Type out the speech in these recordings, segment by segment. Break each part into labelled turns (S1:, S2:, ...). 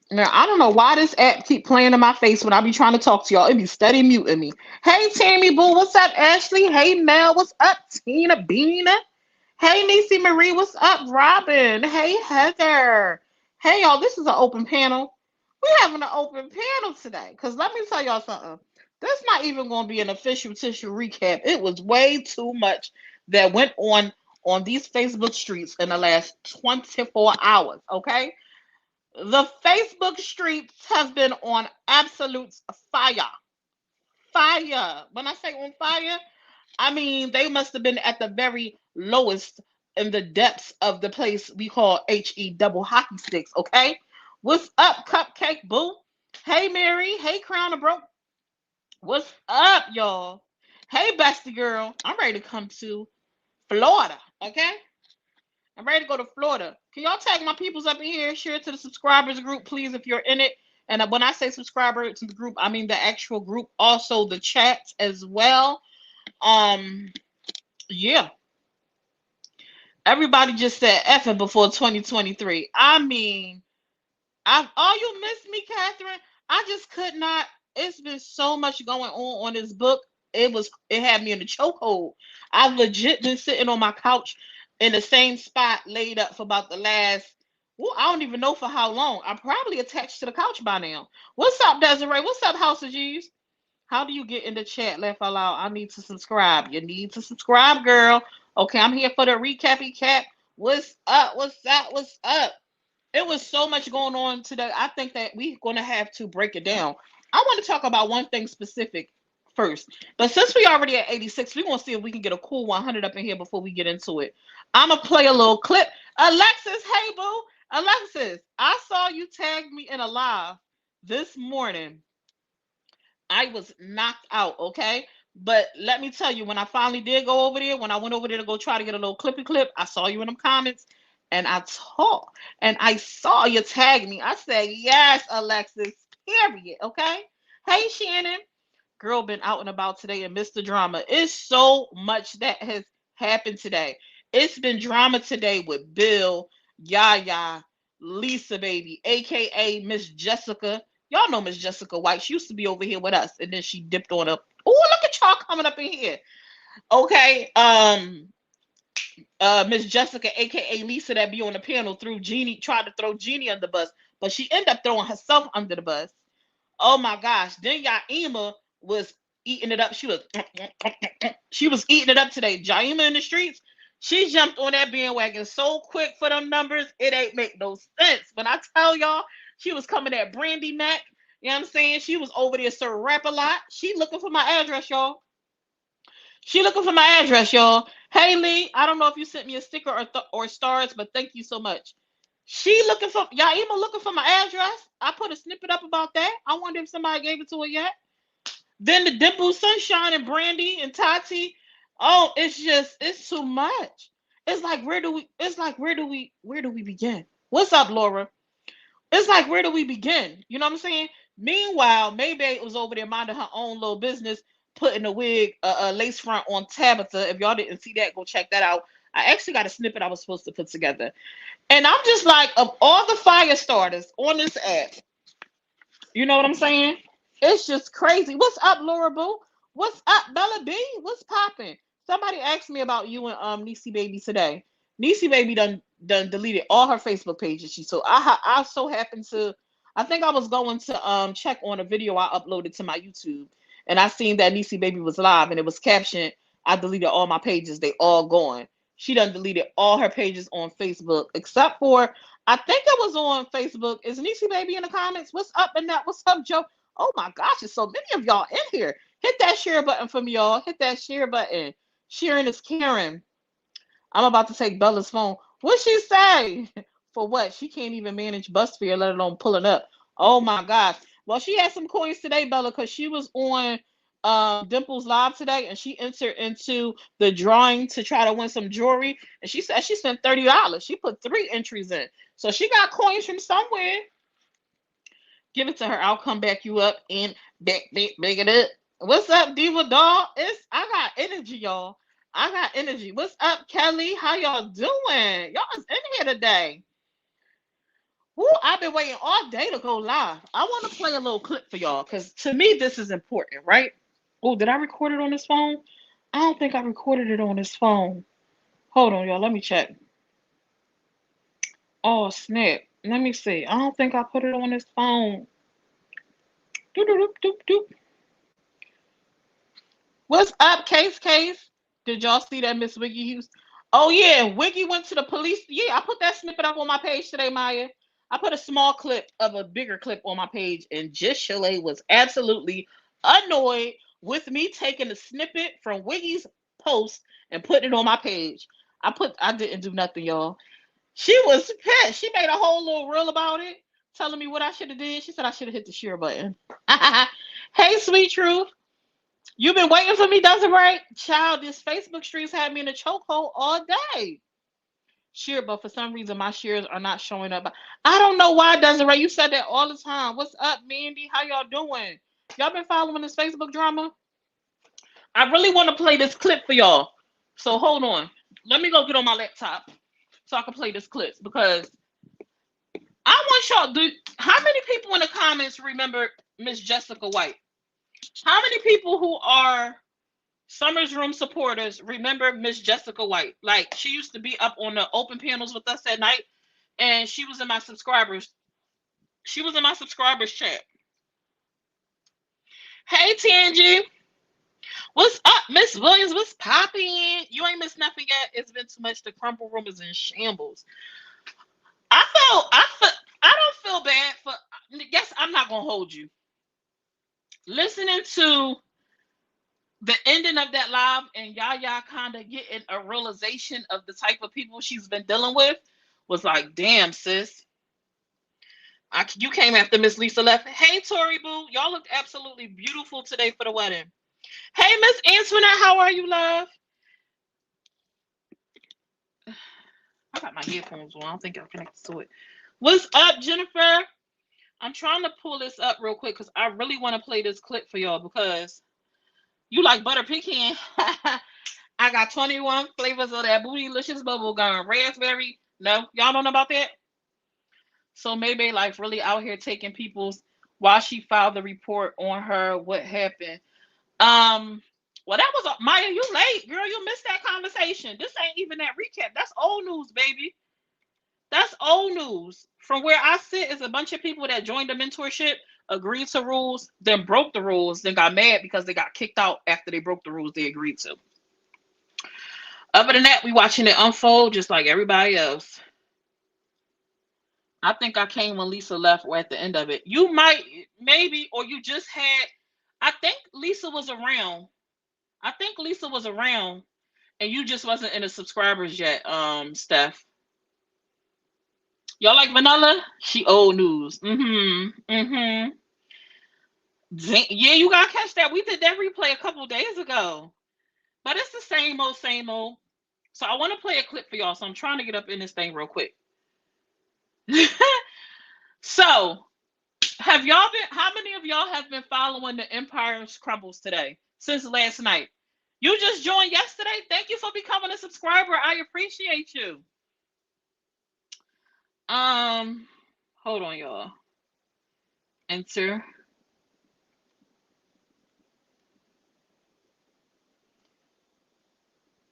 S1: Now I don't know why this app keep playing in my face when I be trying to talk to y'all. It be steady muting me. Hey Tammy Boo, what's up, Ashley? Hey Mel, what's up? Tina Bean. Hey Niecy Marie, what's up? Robin. Hey Heather. Hey y'all, this is an open panel. We having an open panel today. Cause let me tell y'all something. This not even gonna be an official tissue recap. It was way too much that went on these Facebook streets in the last 24 hours. Okay. The Facebook streets have been on absolute fire. Fire. When I say on fire, I mean they must have been at the very lowest in the depths of the place we call HE double hockey sticks, okay? What's up, Cupcake Boo? Hey Mary, hey Crown of Broke. What's up, y'all? Hey Bestie Girl. I'm ready to come to Florida, okay? I'm ready to go to Florida. Can y'all tag my peoples up in here? Share it to the subscribers group, please, if you're in it. And when I say subscriber to the group, I mean the actual group, also the chats as well. Um, yeah. Everybody just said effing before 2023. I mean, oh, you missed me, Catherine. I just could not. It's been so much going on this book. It had me in the chokehold. I've legit been sitting on my couch in the same spot, laid up for about the last. Well, I don't even know for how long. I'm probably attached to the couch by now. What's up, Desiree? What's up, House of G's? How do you get in the chat? Laugh out loud. I need to subscribe. You need to subscribe, girl. Okay, I'm here for the recappy cap. What's up? What's up? What's up? It was so much going on today. I think that we're going to have to break it down. I want to talk about one thing specific first. But since we already at 86, we're going to see if we can get a cool 100 up in here before we get into it. I'm going to play a little clip. Alexis, hey, boo. Alexis, I saw you tag me in a live this morning. I was knocked out, okay? But let me tell you, when I finally did go over there, when I went over there to go try to get a little clippy clip, I saw you in them comments and I talked and I saw you tag me. I said, yes, Alexis, period, okay? Hey, Shannon. Girl, been out and about today and missed the drama. It's so much that has happened today. It's been drama today with Bill, Yaya, Lisa, baby, aka Miss Jessica. Y'all know Miss Jessica White. She used to be over here with us, and then she dipped on up. Oh, look at y'all coming up in here. Okay, Miss Jessica, aka Lisa, that be on the panel, threw Genie, tried to throw Genie under the bus, but she ended up throwing herself under the bus. Oh my gosh. Then Yaima was eating it up. She was eating it up today. Jaima in the streets. She jumped on that bandwagon so quick for them numbers, it ain't make no sense. When I tell y'all, she was coming at Brandy Mac. You know what I'm saying? She was over there Sir Rap a lot. She looking for my address, y'all. She looking for my address, y'all. Hey Lee, I don't know if you sent me a sticker or stars, but thank you so much. She looking for Yaima looking for my address. I put a snippet up about that. I wonder if somebody gave it to her yet. Then the Dimple Sunshine and Brandy and Tati. Oh, it's too much. It's like where do we begin? What's up, Laura? It's like where do we begin? You know what I'm saying? Meanwhile, Maybay was over there minding her own little business, putting a wig, a lace front on Tabitha. If y'all didn't see that, go check that out. I actually got a snippet I was supposed to put together. And I'm just like, of all the fire starters on this app, you know what I'm saying? It's just crazy. What's up, Laura Boo? What's up, Bella B? What's popping? Somebody asked me about you and Niecy Baby today. Niecy Baby done deleted all her Facebook pages. I so happened to, I think I was going to check on a video I uploaded to my YouTube, and I seen that Niecy Baby was live and it was captioned, I deleted all my pages, they all gone. She done deleted all her pages on Facebook except for, I think it was on Facebook. Is Niecy Baby in the comments? What's up in that? What's up, Joe? Oh my gosh, there's so many of y'all in here. Hit that share button for me, y'all. Hit that share button. Sharing is Karen. I'm about to take Bella's phone. What she say? For what? She can't even manage bus fare, let alone pulling up. Oh my gosh. Well, she had some coins today, Bella, because she was on Dimple's live today, and she entered into the drawing to try to win some jewelry. And she said she spent $30. She put 3 entries in, so she got coins from somewhere. Give it to her. I'll come back you up and big it up. What's up, Diva Doll? I got energy, y'all. I got energy. What's up, Kelly? How y'all doing? Y'all is in here today. Woo, I've been waiting all day to go live. I want to play a little clip for y'all because to me this is important, right? Oh, did I record it on this phone? I don't think I recorded it on this phone. Hold on, y'all. Let me check. Oh, snap. Let me see. I don't think I put it on this phone. Doop, doop, doop, doop. What's up, Case? Did y'all see that Miss Wiggy Hughes? Oh yeah, Wiggy went to the police. Yeah, I put that snippet up on my page today, Maya. I put a small clip of a bigger clip on my page, and Just Chalet was absolutely annoyed with me taking a snippet from Wiggy's post and putting it on my page. I didn't do nothing, y'all. She was pissed. She made a whole little reel about it, telling me what I should have did. She said I should have hit the share button. Hey, sweet truth. You've been waiting for me, Desiree? Child, this Facebook streets had me in a chokehold all day. Sure, but for some reason my shares are not showing up. I don't know why, Desiree. You said that all the time. What's up, Mandy? How y'all doing? Y'all been following this Facebook drama? I really want to play this clip for y'all. So hold on. Let me go get on my laptop so I can play this clip because I want y'all to. How many people in the comments remember Miss Jessica White? How many people who are Summer's Room supporters remember Miss Jessica White? Like, she used to be up on the open panels with us at night, and she was in my subscribers. She was in my subscribers chat. Hey, TNG. What's up, Miss Williams? What's popping? You ain't missed nothing yet. It's been too much. The crumble room is in shambles. I don't feel bad for. Guess I'm not gonna hold you. Listening to the ending of that live and Yaya kind of getting a realization of the type of people she's been dealing with was like, damn, sis. You came after Miss Lisa left. Hey, Tori Boo. Y'all looked absolutely beautiful today for the wedding. Hey, Miss Antoinette. How are you, love? I got my headphones on. I don't think I'm connected to it. What's up, Jennifer? I'm trying to pull this up real quick because I really want to play this clip for y'all because you like butter pecan. I got 21 flavors of that bootylicious bubble gum. Raspberry. No, y'all don't know about that? So maybe like really out here taking people's while she filed the report on her, what happened. Well, that was Maya, you late, girl. You missed that conversation. This ain't even that recap. That's old news, baby. That's old news. From where I sit is a bunch of people that joined the mentorship, agreed to rules, then broke the rules, then got mad because they got kicked out after they broke the rules they agreed to. Other than that, we watching it unfold just like everybody else. I think I came when Lisa left or at the end of it. You might, maybe, or you just had. I think Lisa was around. I think Lisa was around, and you just wasn't in the subscribers yet, Steph. Y'all like Vanilla? She old news. Yeah, you gotta catch that. We did that replay a couple days ago. But it's the same old, same old. So I want to play a clip for y'all. So I'm trying to get up in this thing real quick. So have y'all been, how many of y'all have been following the Empire's Crumbles today since last night? You just joined yesterday. Thank you for becoming a subscriber. I appreciate you. Hold on, y'all. Enter.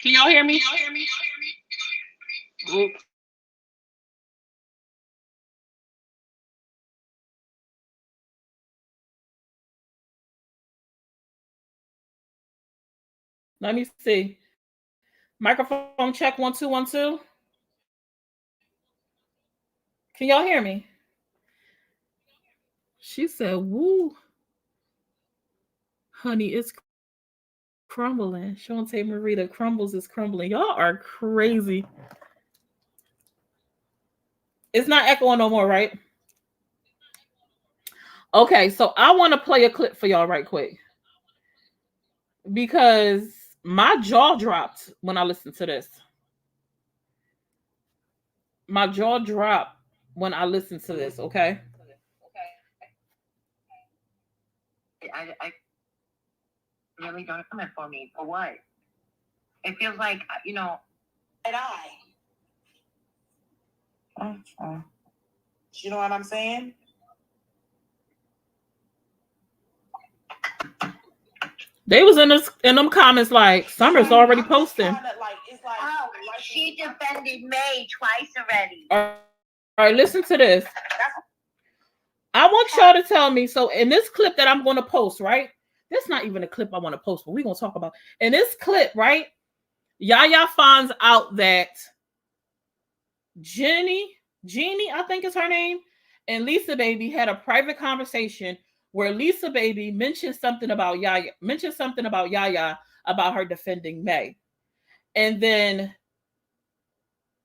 S1: Can y'all hear me? Oops. Let me see. Microphone check 1 2 1 2. Can y'all hear me? She said, "Woo."
S2: Honey, it's crumbling. Shantae Marita, crumbles is crumbling. Y'all are crazy. It's not echoing no more, right? Okay, so I want to play a clip for y'all right quick because my jaw dropped when I listened to this. My jaw dropped when I listened to this, okay? I really don't come in for me. For what? It feels like, and you know what I'm saying? They was in them comments like Summer's already posting.
S3: Oh, she defended May twice already.
S2: All right, listen to this. I want y'all to tell me. So in this clip that I'm going to post, right? That's not even a clip I want to post, but we're going to talk about. In this clip, right? Yaya finds out that Genie, I think is her name, and Lisa Baby had a private conversation where Lisa Baby mentioned something about Yaya, about her defending May. And then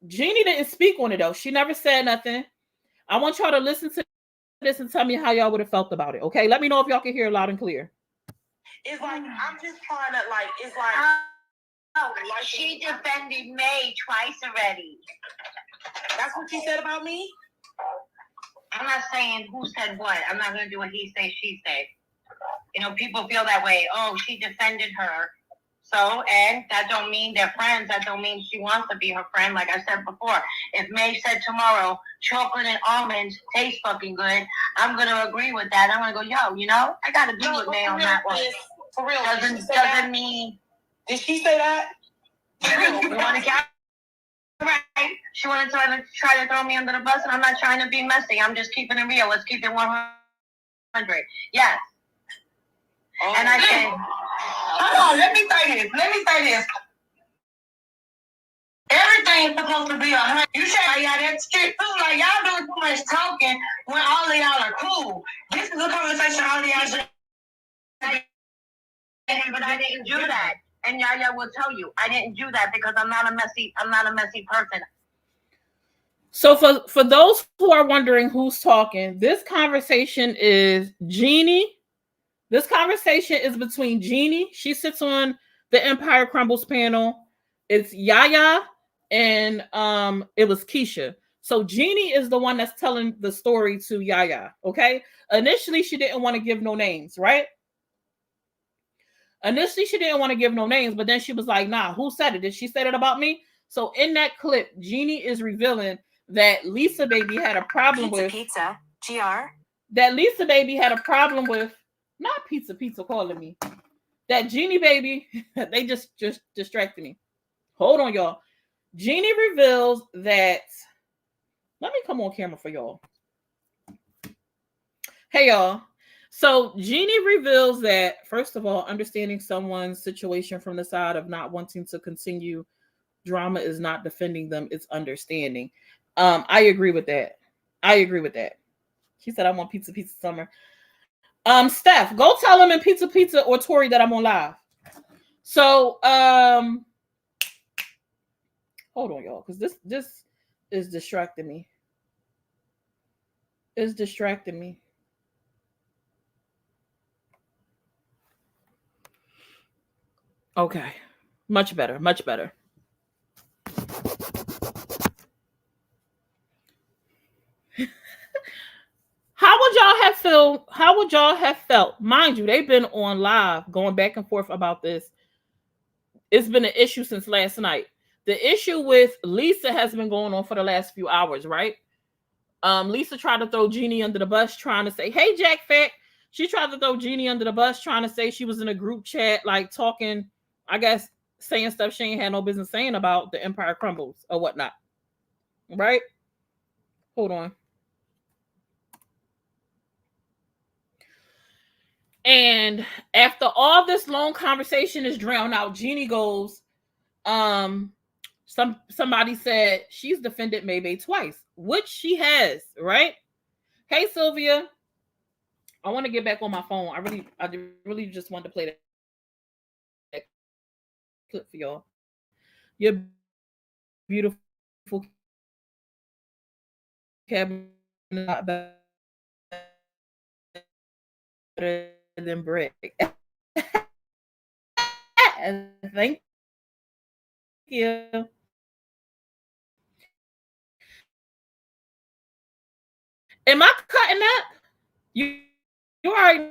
S2: Genie didn't speak on it though. She never said nothing. I want y'all to listen to this and tell me how y'all would have felt about it. Okay, let me know if y'all can hear it loud and clear.
S4: It's like I'm just trying to it's like
S3: she defended May twice already.
S4: That's what she said about me?
S3: I'm not saying who said what. I'm not gonna do what he say, she say. People feel that way. Oh, she defended her. So, and that don't mean they're friends. That don't mean she wants to be her friend. Like I said before, if May said tomorrow, chocolate and almonds taste fucking good, I'm going to agree with that. I'm going to go, I got to be with May on that one.
S4: For real.
S3: Doesn't mean.
S4: Did she say that?
S3: You want to get right? She wanted to try to throw me under the bus, and I'm not trying to be messy. I'm just keeping it real. Let's keep it 100. Yes.
S4: Oh,
S3: and I said,
S4: hold on, let me say this. Everything is supposed to be 100. You say y'all that shit too. Like y'all doing too much talking when all of y'all are cool. This is a conversation all of y'all should.
S3: But I didn't do that. And Yaya will tell you, I didn't do that because I'm not a messy person.
S2: So for those who are wondering who's talking, this conversation is Genie. This conversation is between Genie. She sits on the Empire Crumbles panel. It's Yaya and it was Keisha. So Genie is the one that's telling the story to Yaya. Okay. Initially, she didn't want to give no names, right? Initially, she didn't want to give no names, but then she was like, nah, who said it? Did she say it about me? So in that clip, Genie is revealing that Lisa Baby had a problem with that Lisa Baby had a problem with, not pizza calling me. That Genie Baby, they just distracted me. Hold on, y'all. Genie reveals that, let me come on camera for y'all. Hey, y'all. So Genie reveals that, first of all, understanding someone's situation from the side of not wanting to continue drama is not defending them, it's understanding. I agree with that. She said, I want pizza summer. Steph, go tell him in pizza or Tori that I'm on live. So, hold on, y'all, because this is distracting me. Okay. Much better. How would y'all have felt? Mind you, they've been on live going back and forth about this. It's been an issue since last night. The issue with Lisa has been going on for the last few hours, right? Lisa tried to throw Genie under the bus, trying to say, hey, Jack Fat. She tried to throw Genie under the bus, trying to say she was in a group chat, like talking, I guess, saying stuff she ain't had no business saying about the Empire Crumbles or whatnot. Right? Hold on. And after all this long conversation is drowned out, Genie goes, somebody said she's defended Maybay twice, which she has, right? Hey, Sylvia. I want to get back on my phone. I really just wanted to play that clip for y'all. Your beautiful cabinet is a lot better than brick. Thank you. Am I cutting up? You already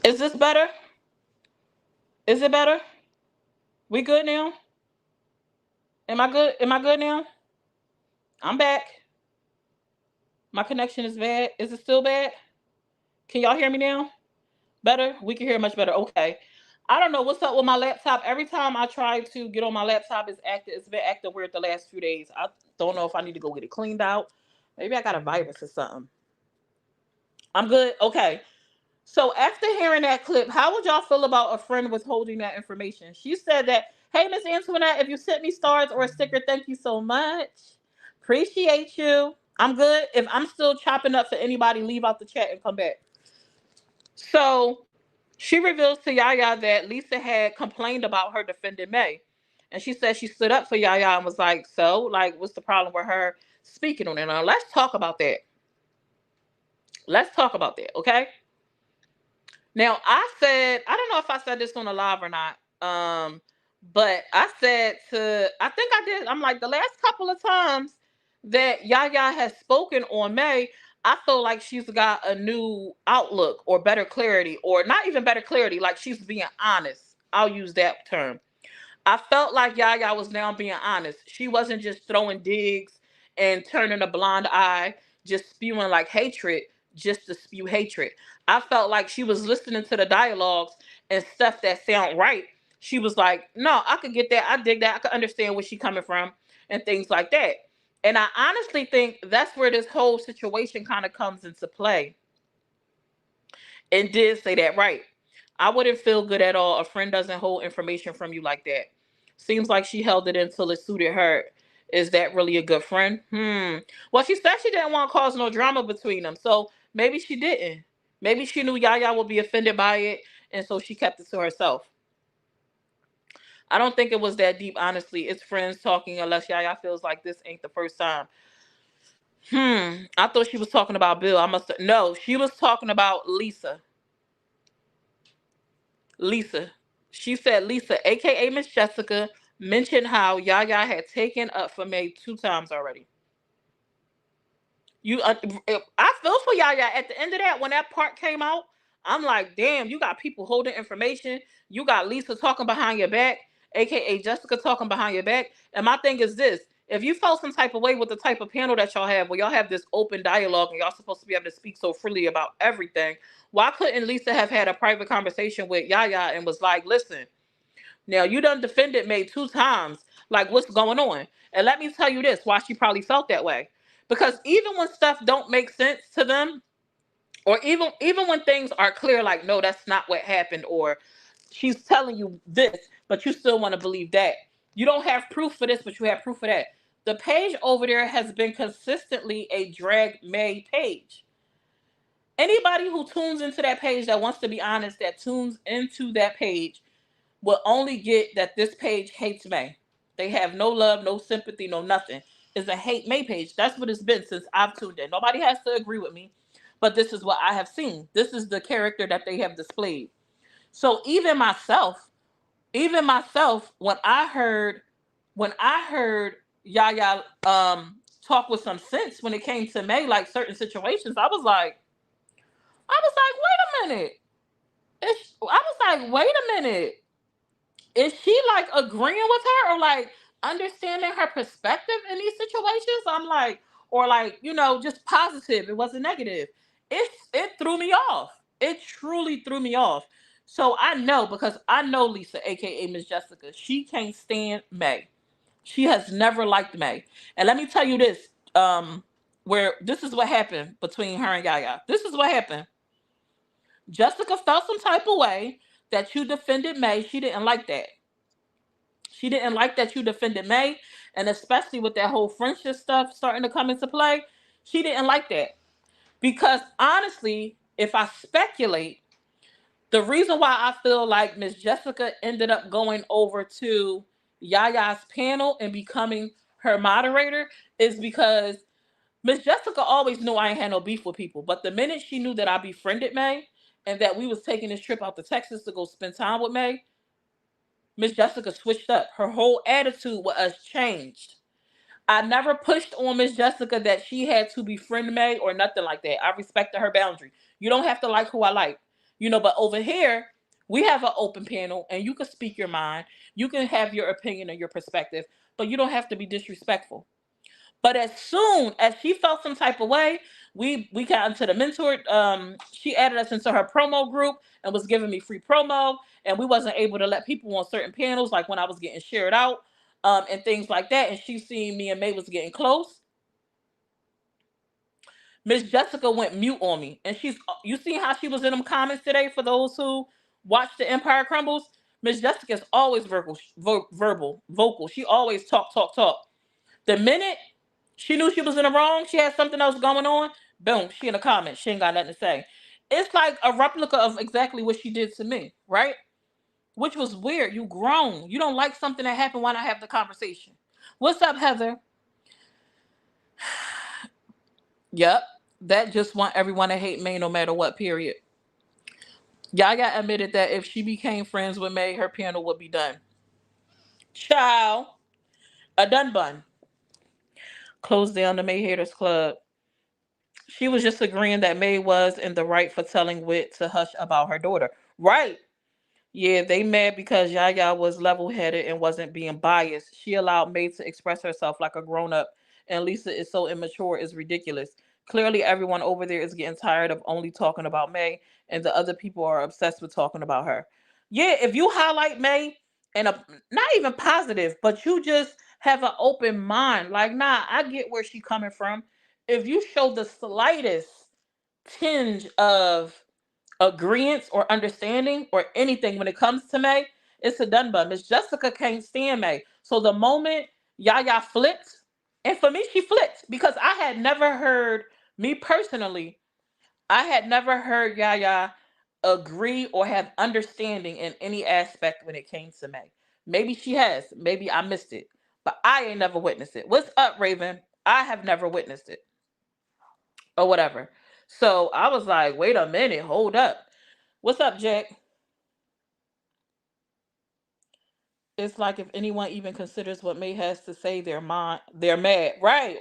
S1: Is this better? Is it better? We good now? Am I good? Am I good now? I'm back. My connection is bad. Is it still bad? Can y'all hear me now? Better? We can hear much better. Okay. I don't know what's up with my laptop. Every time I try to get on my laptop, it's been acting weird the last few days. I don't know if I need to go get it cleaned out. Maybe I got a virus or something. I'm good. Okay. So after hearing that clip, how would y'all feel about a friend withholding that information? She said that, hey, Miss Antoinette, if you sent me stars or a sticker, thank you so much. Appreciate you. I'm good. If I'm still chopping up for anybody, leave out the chat and come back. So she reveals to Yaya that Lisa had complained about her defending May. And she said she stood up for Yaya and was like, so, like, what's the problem with her speaking on it? Now, let's talk about that. Let's talk about that, okay? Now, I don't know if I said this on a live or not. But I think I did. I'm like, the last couple of times that Yaya has spoken on May, I feel like she's got a new outlook or better clarity, or not even better clarity, like she's being honest. I'll use that term. I felt like Yaya was now being honest. She wasn't just throwing digs and turning a blind eye, just spewing like hatred, just to spew hatred. I felt like she was listening to the dialogues and stuff that sound right. She was like, no, I could get that. I dig that. I could understand where she's coming from and things like that. And I honestly think that's where this whole situation kind of comes into play, and did say that right. I wouldn't feel good at all. A friend doesn't hold information from you like that. Seems like she held it until it suited her. Is that really a good friend? Well, she said she didn't want to cause no drama between them. So maybe she didn't. Maybe she knew Yaya would be offended by it. And so she kept it to herself. I don't think it was that deep, honestly. It's friends talking, unless Yaya feels like this ain't the first time. I thought she was talking about Bill. No, she was talking about Lisa. Lisa. She said Lisa, aka Miss Jessica, mentioned how Yaya had taken up for May 2 times already. You, I feel for Yaya. At the end of that, when that part came out, I'm like, damn, you got people holding information. You got Lisa talking behind your back, aka Jessica talking behind your back. And my thing is this: if you felt some type of way with the type of panel that y'all have, where y'all have this open dialogue and y'all supposed to be able to speak so freely about everything, why couldn't Lisa have had a private conversation with Yaya and was like, listen, now you done defended May 2 times. Like, what's going on? And let me tell you this: why she probably felt that way. Because even when stuff don't make sense to them, or even when things are clear, like, no, that's not what happened, or she's telling you this, but you still want to believe that. You don't have proof for this, but you have proof for that. The page over there has been consistently a drag May page. Anybody who tunes into that page, that wants to be honest, that tunes into that page, will only get that this page hates May. They have no love, no sympathy, no nothing. It's a hate May page. That's what it's been since I've tuned in. Nobody has to agree with me, but this is what I have seen. This is the character that they have displayed. So even myself, when I heard Yaya talk with some sense when it came to May, like certain situations, I was like, wait a minute. I was like, wait a minute. Is she like agreeing with her, or like understanding her perspective in these situations? I'm like, or like, just positive. It wasn't negative. It threw me off. It truly threw me off. So I know, because I know Lisa, aka Miss Jessica, she can't stand May. She has never liked May. And let me tell you this, where this is what happened between her and Yaya. This is what happened.
S2: Jessica felt some type of way that you defended May. She didn't like that. She didn't like that you defended May, and especially with that whole friendship stuff starting to come into play, she didn't like that. Because honestly, if I speculate, the reason why I feel like Miss Jessica ended up going over to Yaya's panel and becoming her moderator is because Miss Jessica always knew I ain't had no beef with people. But the minute she knew that I befriended May and that we was taking this trip out to Texas to go spend time with May, Miss Jessica switched up. Her whole attitude with us changed. I never pushed on Miss Jessica that she had to befriend May or nothing like that. I respected her boundary. You don't have to like who I like, but over here, we have an open panel and you can speak your mind. You can have your opinion and your perspective, but you don't have to be disrespectful. But as soon as she felt some type of way, we got into the mentor. She added us into her promo group and was giving me free promo, and we wasn't able to let people on certain panels, like when I was getting shared out, and things like that. And she seen me and May was getting close. Miss Jessica went mute on me, and you see how she was in them comments today. For those who watch The Empire Crumbles, Miss Jessica's always vocal. She always talk. The minute she knew she was in the wrong, she had something else going on, boom, she in the comments. She ain't got nothing to say. It's like a replica of exactly what she did to me, right? Which was weird. You grown. You don't like something that happened. Why not have the conversation? What's up, Heather? Yep. That just want everyone to hate May no matter what, period. Yaya admitted that if she became friends with May, her panel would be done. Ciao. A done bun. Closed down the May Haters Club. She was just agreeing that May was in the right for telling Wit to hush about her daughter. Right. Yeah, they mad because Yaya was level headed and wasn't being biased. She allowed May to express herself like a grown up, and Lisa is so immature, it's ridiculous. Clearly, everyone over there is getting tired of only talking about May, and the other people are obsessed with talking about her. Yeah, if you highlight May and not even positive, but you just have an open mind, like, nah, I get where she coming from. If you show the slightest tinge of agreement or understanding or anything when it comes to May, it's a done bun. Miss Jessica can't stand May. So the moment Yaya flipped, and for me, she flipped because I had never heard, me personally, I had never heard Yaya agree or have understanding in any aspect when it came to May. Maybe she has. Maybe I missed it. But I ain't never witnessed it. What's up, Raven? I have never witnessed it. Or whatever. So I was like, wait a minute, hold up. What's up, Jack? It's like if anyone even considers what May has to say, they're mad. Right.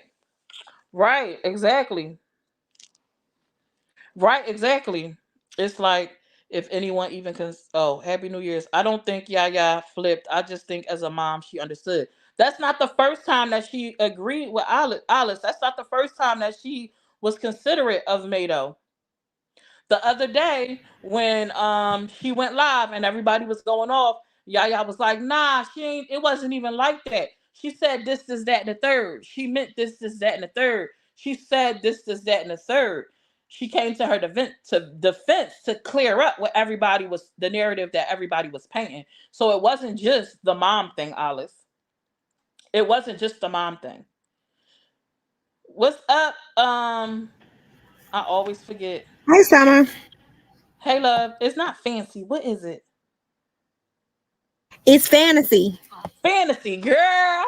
S2: Right. Exactly. Right. Exactly. It's like if anyone even oh, Happy New Year's. I don't think Yaya flipped. I just think as a mom she understood. That's not the first time that she agreed with Alice. That's not the first time that she was considerate of May though. The other day when she went live and everybody was going off, Yaya was like, nah, she ain't, it wasn't even like that. She said this, that, and the third. She meant this, that, and the third. She said this, that, and the third. She came to her defense to clear up what everybody was, the narrative that everybody was painting. So it wasn't just the mom thing, Alice. It wasn't just the mom thing. What's up? I always forget.
S5: Hi, Summer.
S2: Hey, love. It's not fancy. What is it?
S5: It's fantasy.
S2: Fantasy, girl. I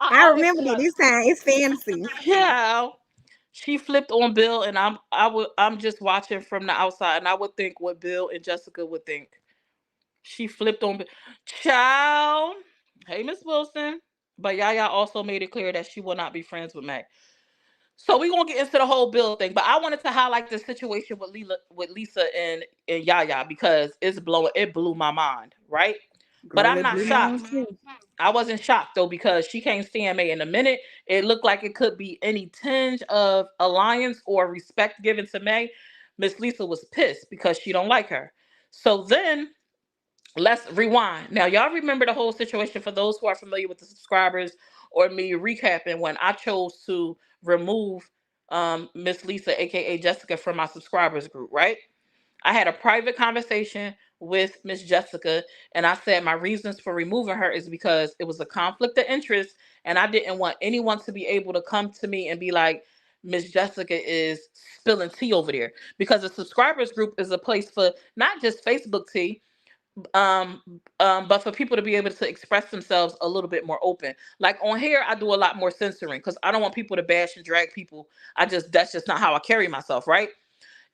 S5: I
S2: always
S5: remembered it
S2: forgot.
S5: this time. It's fantasy.
S2: Yeah. She flipped on Bill, and I'm just watching from the outside, and I would think what Bill and Jessica would think. She flipped on Bill. Child. Hey, Miss Wilson. But Yaya also made it clear that she will not be friends with Mac. So we're gonna get into the whole Bill thing, but I wanted to highlight the situation with Lisa and Yaya because it blew my mind, right? But
S5: Girl,
S2: I'm
S5: it
S2: not
S5: blew mine
S2: shocked.
S5: too.
S2: I wasn't shocked though because she can't stand May. In a minute, it looked like it could be any tinge of alliance or respect given to May. Miss Lisa was pissed because she don't like her. So then let's rewind. Now y'all remember the whole situation for those who are familiar with the subscribers or me recapping when I chose to remove Miss Lisa, aka Jessica, from my subscribers group, right? I had a private conversation with Miss Jessica, and I said my reasons for removing her is because it was a conflict of interest, and I didn't want anyone to be able to come to me and be like, Miss Jessica is spilling tea over there. Because the subscribers group is a place for not just Facebook tea, um but for people to be able to express themselves a little bit more open. Like on here, I do a lot more censoring because I don't want people to bash and drag people. That's just not how I carry myself, right?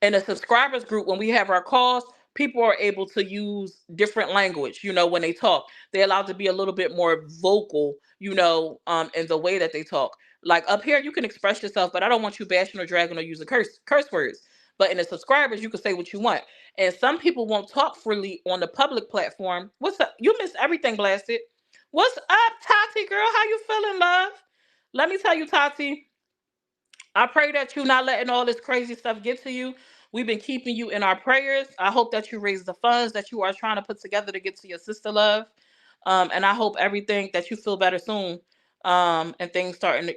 S2: In a subscribers group, when we have our calls, people are able to use different language. When they talk, they're allowed to be a little bit more vocal, in the way that they talk. Like up here, you can express yourself, but I don't want you bashing or dragging or using curse words. But in the subscribers, you can say what you want. And some people won't talk freely on the public platform. What's up? You miss everything, blasted. What's up, Tati girl? How you feeling, love? Let me tell you, Tati, I pray that you're not letting all this crazy stuff get to you. We've been keeping you in our prayers. I hope that you raise the funds that you are trying to put together to get to your sister love. And I hope everything that you feel better soon. And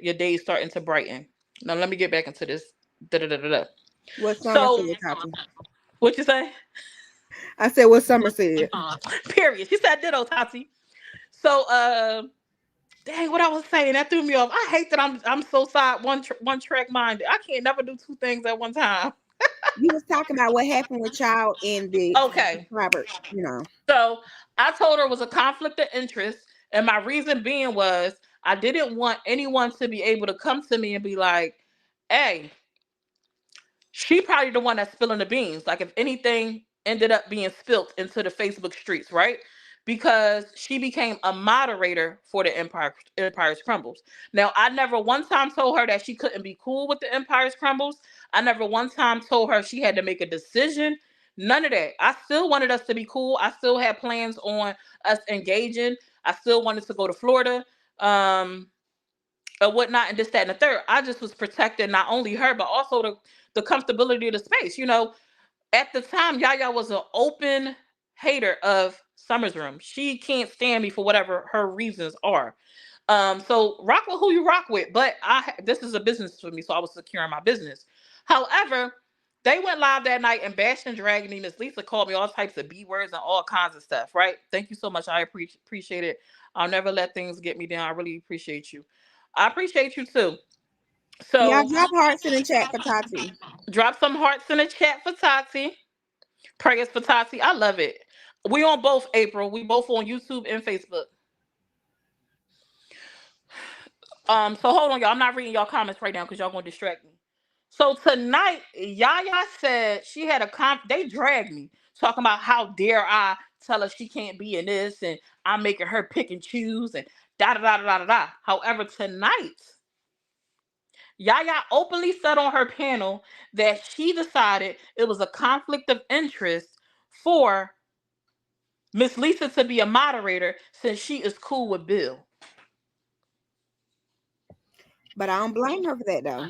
S2: your days starting to brighten. Now let me get back into this. Da-da-da-da-da.
S5: What Summer
S2: So
S5: said, Tati.
S2: what you say?
S5: I said what Summer said.
S2: Period. She said ditto, Tati. So dang, what I was saying, that threw me off. I hate that I'm so side one track minded. I can't never do two things at one time.
S5: You was talking about what happened with y'all in the
S2: Okay.
S5: subscriber.
S2: So I told her it was a conflict of interest. And my reason being was I didn't want anyone to be able to come to me and be like, hey, she probably the one that's spilling the beans. Like if anything ended up being spilt into the Facebook streets, right? Because she became a moderator for the Empire's Crumbles. Now, I never one time told her that she couldn't be cool with the Empire's Crumbles. I never one time told her she had to make a decision. None of that. I still wanted us to be cool. I still had plans on us engaging. I still wanted to go to Florida. Or whatnot, and this, that, and the third. I just was protecting not only her, but also the comfortability of the space. At the time, Yaya was an open hater of Summer's room. She can't stand me for whatever her reasons are. So rock with who you rock with, but this is a business for me, so I was securing my business. However, they went live that night and bashed and dragged me. Miss Lisa called me all types of B words and all kinds of stuff, right? Thank you so much. I appreciate it. I'll never let things get me down. I really appreciate you. I appreciate you too.
S5: Y'all
S2: So
S5: drop hearts in the chat for Tati.
S2: drop some hearts in the chat for Tati. Prayers for Tati. I love it. We on both, April. We both on YouTube and Facebook. So hold on, y'all. I'm not reading y'all comments right now because y'all gonna distract me. So tonight, Yaya said she had they dragged me talking about how dare I tell her she can't be in this and I'm making her pick and choose and da da da da da da. However, tonight, Yaya openly said on her panel that she decided it was a conflict of interest for Miss Lisa to be a moderator since she is cool with Bill.
S5: But I don't blame her for that though.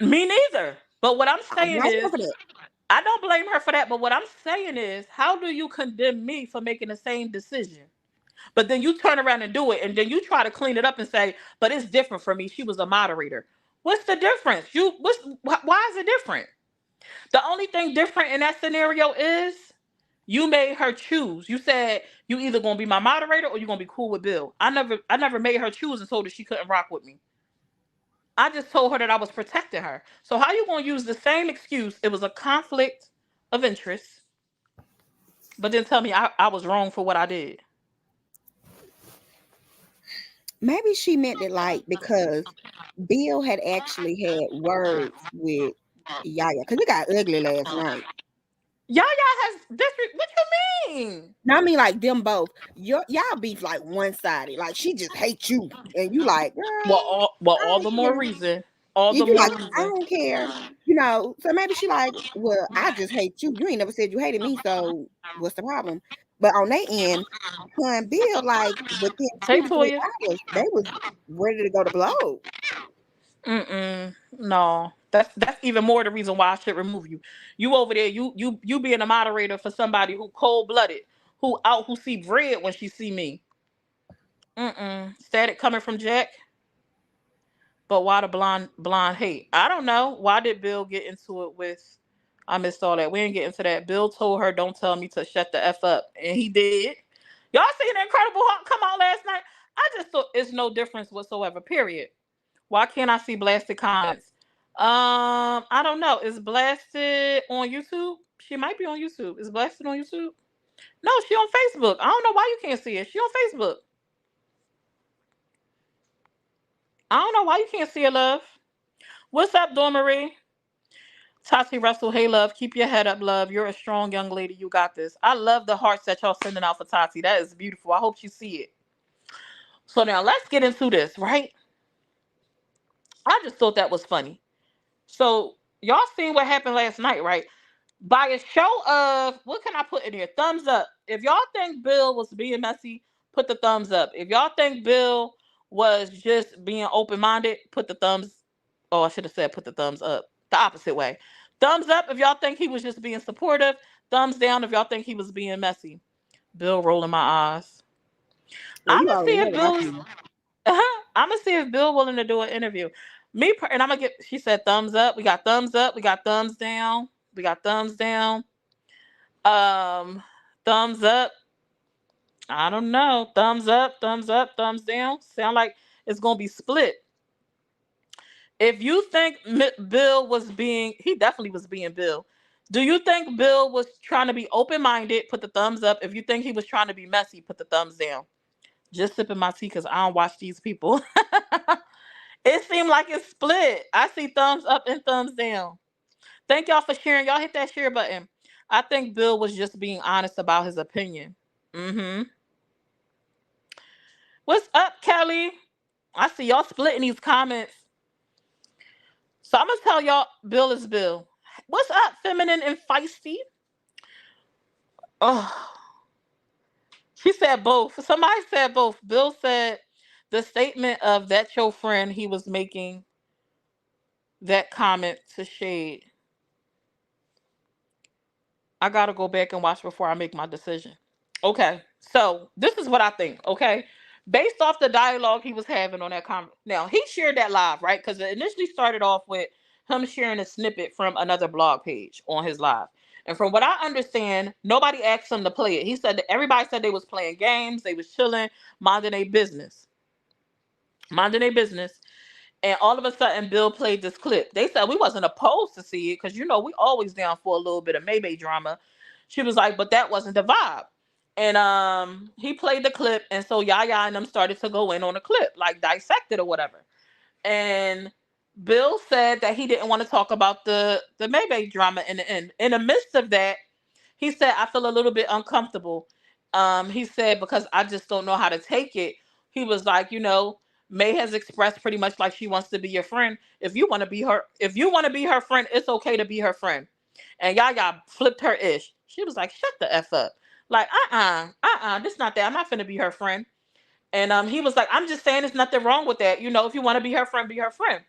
S2: Me neither. But what I'm
S5: I don't
S2: saying
S5: blame her
S2: is,
S5: for that.
S2: I don't blame her for that. But what I'm saying is, how do you condemn me for making the same decision? But then you turn around and do it, and then you try to clean it up and say, "But it's different for me. She was a moderator." What's the difference? Why is it different? The only thing different in that scenario is you made her choose. You said you either gonna be my moderator or you're gonna be cool with Bill. I never made her choose and told her she couldn't rock with me. I just told her that I was protecting her. So how you gonna use the same excuse? It was a conflict of interest, but then tell me I was wrong for what I did.
S5: Maybe she meant it like because Bill had actually had words with Yaya because it got ugly last night.
S2: Yaya has this. What you mean?
S5: No, I mean like them both. Y'all beef like one sided. Like she just hates you, and you like,
S2: Well,
S5: girl, I
S2: all the
S5: don't
S2: more
S5: care.
S2: reason. All
S5: You
S2: the
S5: be
S2: more
S5: like, I
S2: reason.
S5: don't care. So maybe she like, well, I just hate you. You ain't never said you hated me, so what's the problem? But on their end, her and Bill, like within
S2: Hey,
S5: 2 to 3
S2: Toya.
S5: hours, they was ready to go to blow.
S2: No, that's even more the reason why I should remove you. You over there, you being a moderator for somebody who cold blooded, who see bread when she see me. Static coming from Jack. But why the blonde hate? I don't know. Why did Bill get into it with I missed all that. We ain't getting to that. Bill told her, "Don't tell me to shut the F up." And he did. Y'all seen the Incredible Hulk come out last night? I just thought it's no difference whatsoever, period. Why can't I see blasted comments? I don't know. Is blasted on YouTube? She might be on YouTube. Is blasted on YouTube? No, she on Facebook. I don't know why you can't see it. She on Facebook. I don't know why you can't see it, love. What's up, Dawn Marie? Tati Russell, hey love, keep your head up, love. You're a strong young lady. You got this. I love the hearts that y'all sending out for Tati. That is beautiful. I hope you see it. So now let's get into this, right? I just thought that was funny. So y'all seen what happened last night, right? By a show of, what can I put in here? Thumbs up. If y'all think Bill was being messy, put the thumbs up. If y'all think Bill was just being open-minded, put the thumbs. Oh, I should have said put the thumbs up. The opposite way. Thumbs up if y'all think he was just being supportive. Thumbs down if y'all think he was being messy. Bill rolling my eyes.
S5: Well,
S2: I'm
S5: you
S2: gonna see
S5: already know
S2: if
S5: what I
S2: Bill's.
S5: think.
S2: I'm gonna see if Bill willing to do an interview. And I'm gonna get. She said thumbs up. We got thumbs up. We got thumbs down. We got thumbs down. Um, thumbs up. I don't know. Thumbs up. Thumbs up. Thumbs down. Sound like it's gonna be split. If you think Bill was being, he definitely was being Bill. Do you think Bill was trying to be open minded? Put the thumbs up. If you think he was trying to be messy, put the thumbs down. Just sipping my tea because I don't watch these people. It seemed like it's split. I see thumbs up and thumbs down. Thank y'all for sharing. Y'all hit that share button. I think Bill was just being honest about his opinion. Mm-hmm. What's up, Kelly? I see y'all splitting these comments. So I'm gonna tell y'all, Bill is Bill. What's up, feminine and feisty? Oh, she said both. Somebody said both. Bill said the statement of that your friend, he was making that comment to shade. I gotta go back and watch before I make my decision. Okay, so this is what I think. Okay, based off the dialogue he was having on that comment. Now he shared that live, right? Because it initially started off with him sharing a snippet from another blog page on his live. And from what I understand, nobody asked him to play it. He said that everybody said they was playing games, they was chilling, minding their business, minding their business. And all of a sudden, Bill played this clip. They said we wasn't opposed to see it because we always down for a little bit of Maybay drama. She was like, but that wasn't the vibe. And he played the clip, and so Yaya and them started to go in on the clip, like dissect it or whatever. And Bill said that he didn't want to talk about the Maybay drama in the end. In the midst of that, he said, I feel a little bit uncomfortable. He said, because I just don't know how to take it. He was like, May has expressed pretty much like she wants to be your friend. If you want to be her friend, it's okay to be her friend. And Yaya flipped her ish. She was like, shut the F up. Like, this not that. I'm not finna be her friend. And he was like, I'm just saying there's nothing wrong with that. If you want to be her friend, be her friend.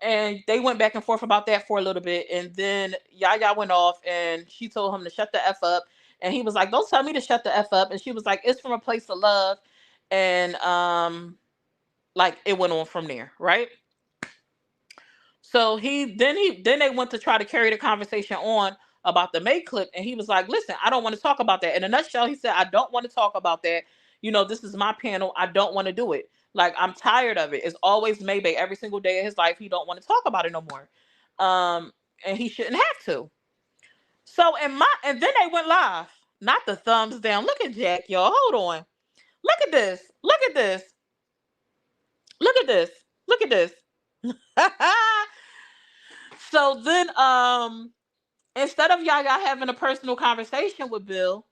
S2: And they went back and forth about that for a little bit. And then Yaya went off and she told him to shut the F up. And he was like, don't tell me to shut the F up. And she was like, it's from a place of love. And like it went on from there, right? So then they went to try to carry the conversation on about the May clip. And he was like, listen, I don't want to talk about that. In a nutshell, he said, I don't want to talk about that. This is my panel. I don't want to do it. Like, I'm tired of it. It's always Maybay every single day of his life. He don't want to talk about it no more. And he shouldn't have to. So and then they went live. Not the thumbs down. Look at Jack, y'all. Hold on. Look at this. Look at this. Look at this. Look at this. So then instead of Yaya having a personal conversation with Bill,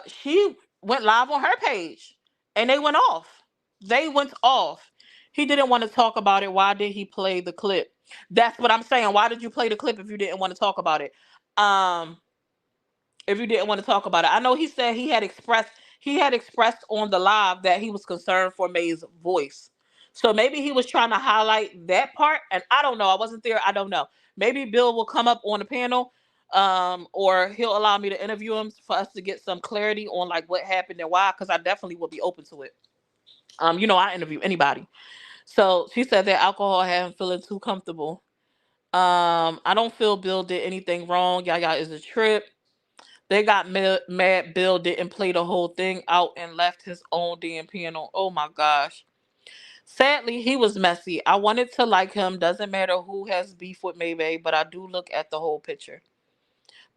S2: she went live on her page and they went off. They went off. He didn't want to talk about it. Why did he play the clip? That's what I'm saying. Why did you play the clip if you didn't want to talk about it? If you didn't want to talk about it. I know he said he had expressed on the live that he was concerned for May's voice. So maybe he was trying to highlight that part. And I don't know. I wasn't there. I don't know. Maybe Bill will come up on the panel, or he'll allow me to interview him for us to get some clarity on like what happened and why, because I definitely will be open to it. I interview anybody. So she said that alcohol had him feeling too comfortable. I don't feel Bill did anything wrong. Yaya is a trip. They got mad Bill didn't play the whole thing out and left his own damn piano. Oh my gosh. Sadly, he was messy. I wanted to like him. Doesn't matter who has beef with Maybay, but I do look at the whole picture.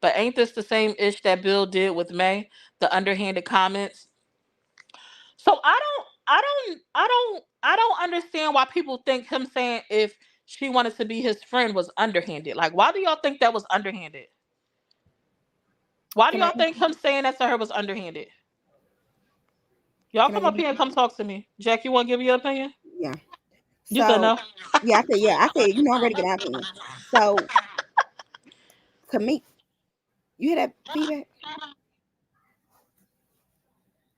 S2: But ain't this the same ish that Bill did with May? The underhanded comments. So I don't understand why people think him saying if she wanted to be his friend was underhanded. Like, why do y'all think that was underhanded? Why do
S5: Can I
S2: y'all think him saying that to her was underhanded? Y'all
S5: can I
S2: come
S5: give
S2: up
S5: you?
S2: here and come talk to me. Jack, you want to give your opinion?
S5: Yeah.
S2: You said
S5: So
S2: no.
S5: yeah, I said I'm ready to get out of here. So Kamik, you hear that feedback?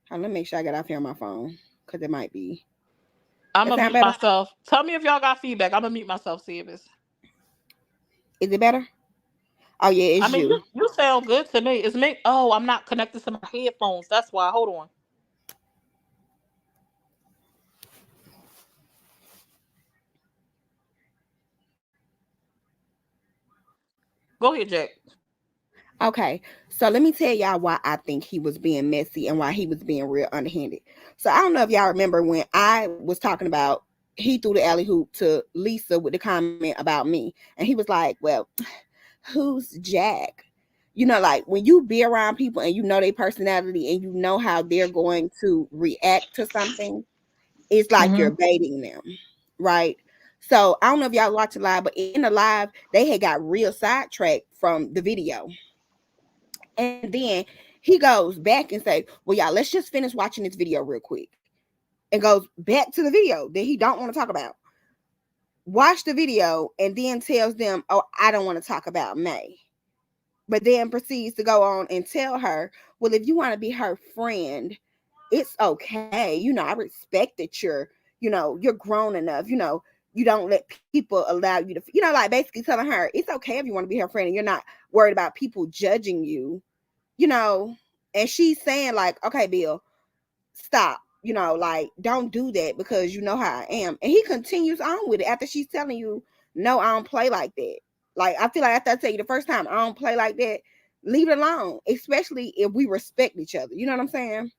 S5: Hold on, let me make sure I got off here on my phone because it might be.
S2: I'm
S5: That
S2: gonna
S5: sound
S2: mute
S5: better?
S2: myself. Tell me if y'all got feedback. I'm gonna mute myself. See if it's.
S5: Is it better? Oh yeah,
S2: I
S5: it's
S2: mean,
S5: you.
S2: you sound good to me. It's me. Oh, I'm not connected to my headphones. That's why. Hold on. Go ahead, Jack.
S5: Okay, so let me tell y'all why I think he was being messy and why he was being real underhanded. So I don't know if y'all remember when I was talking about he threw the alley hoop to Lisa with the comment about me, and he was like, "Well, who's Jack?" You know, like when you be around people and you know their personality and you know how they're going to react to something, it's like
S2: Mm-hmm.
S5: you're baiting them, right? So I don't know if y'all watch the live, but in the live, they had got real sidetracked from the video. And then he goes back and say, "Well, y'all, let's just finish watching this video real quick." And goes back to the video that he don't want to talk about. Watch the video and then tells them, "Oh, I don't want to talk about May." But then proceeds to go on and tell her, "Well, if you want to be her friend, it's okay. I respect that you're grown enough. You don't let people allow you to, like basically telling her it's okay if you want to be her friend and you're not worried about people judging you, you know." And she's saying like, "Okay, Bill, stop. Like don't do that because you know how I am." And he continues on with it after she's telling you, "No, I don't play like that." Like I feel like after I tell you the first time I don't play like that, leave it alone. Especially if we respect each other. You know what I'm saying?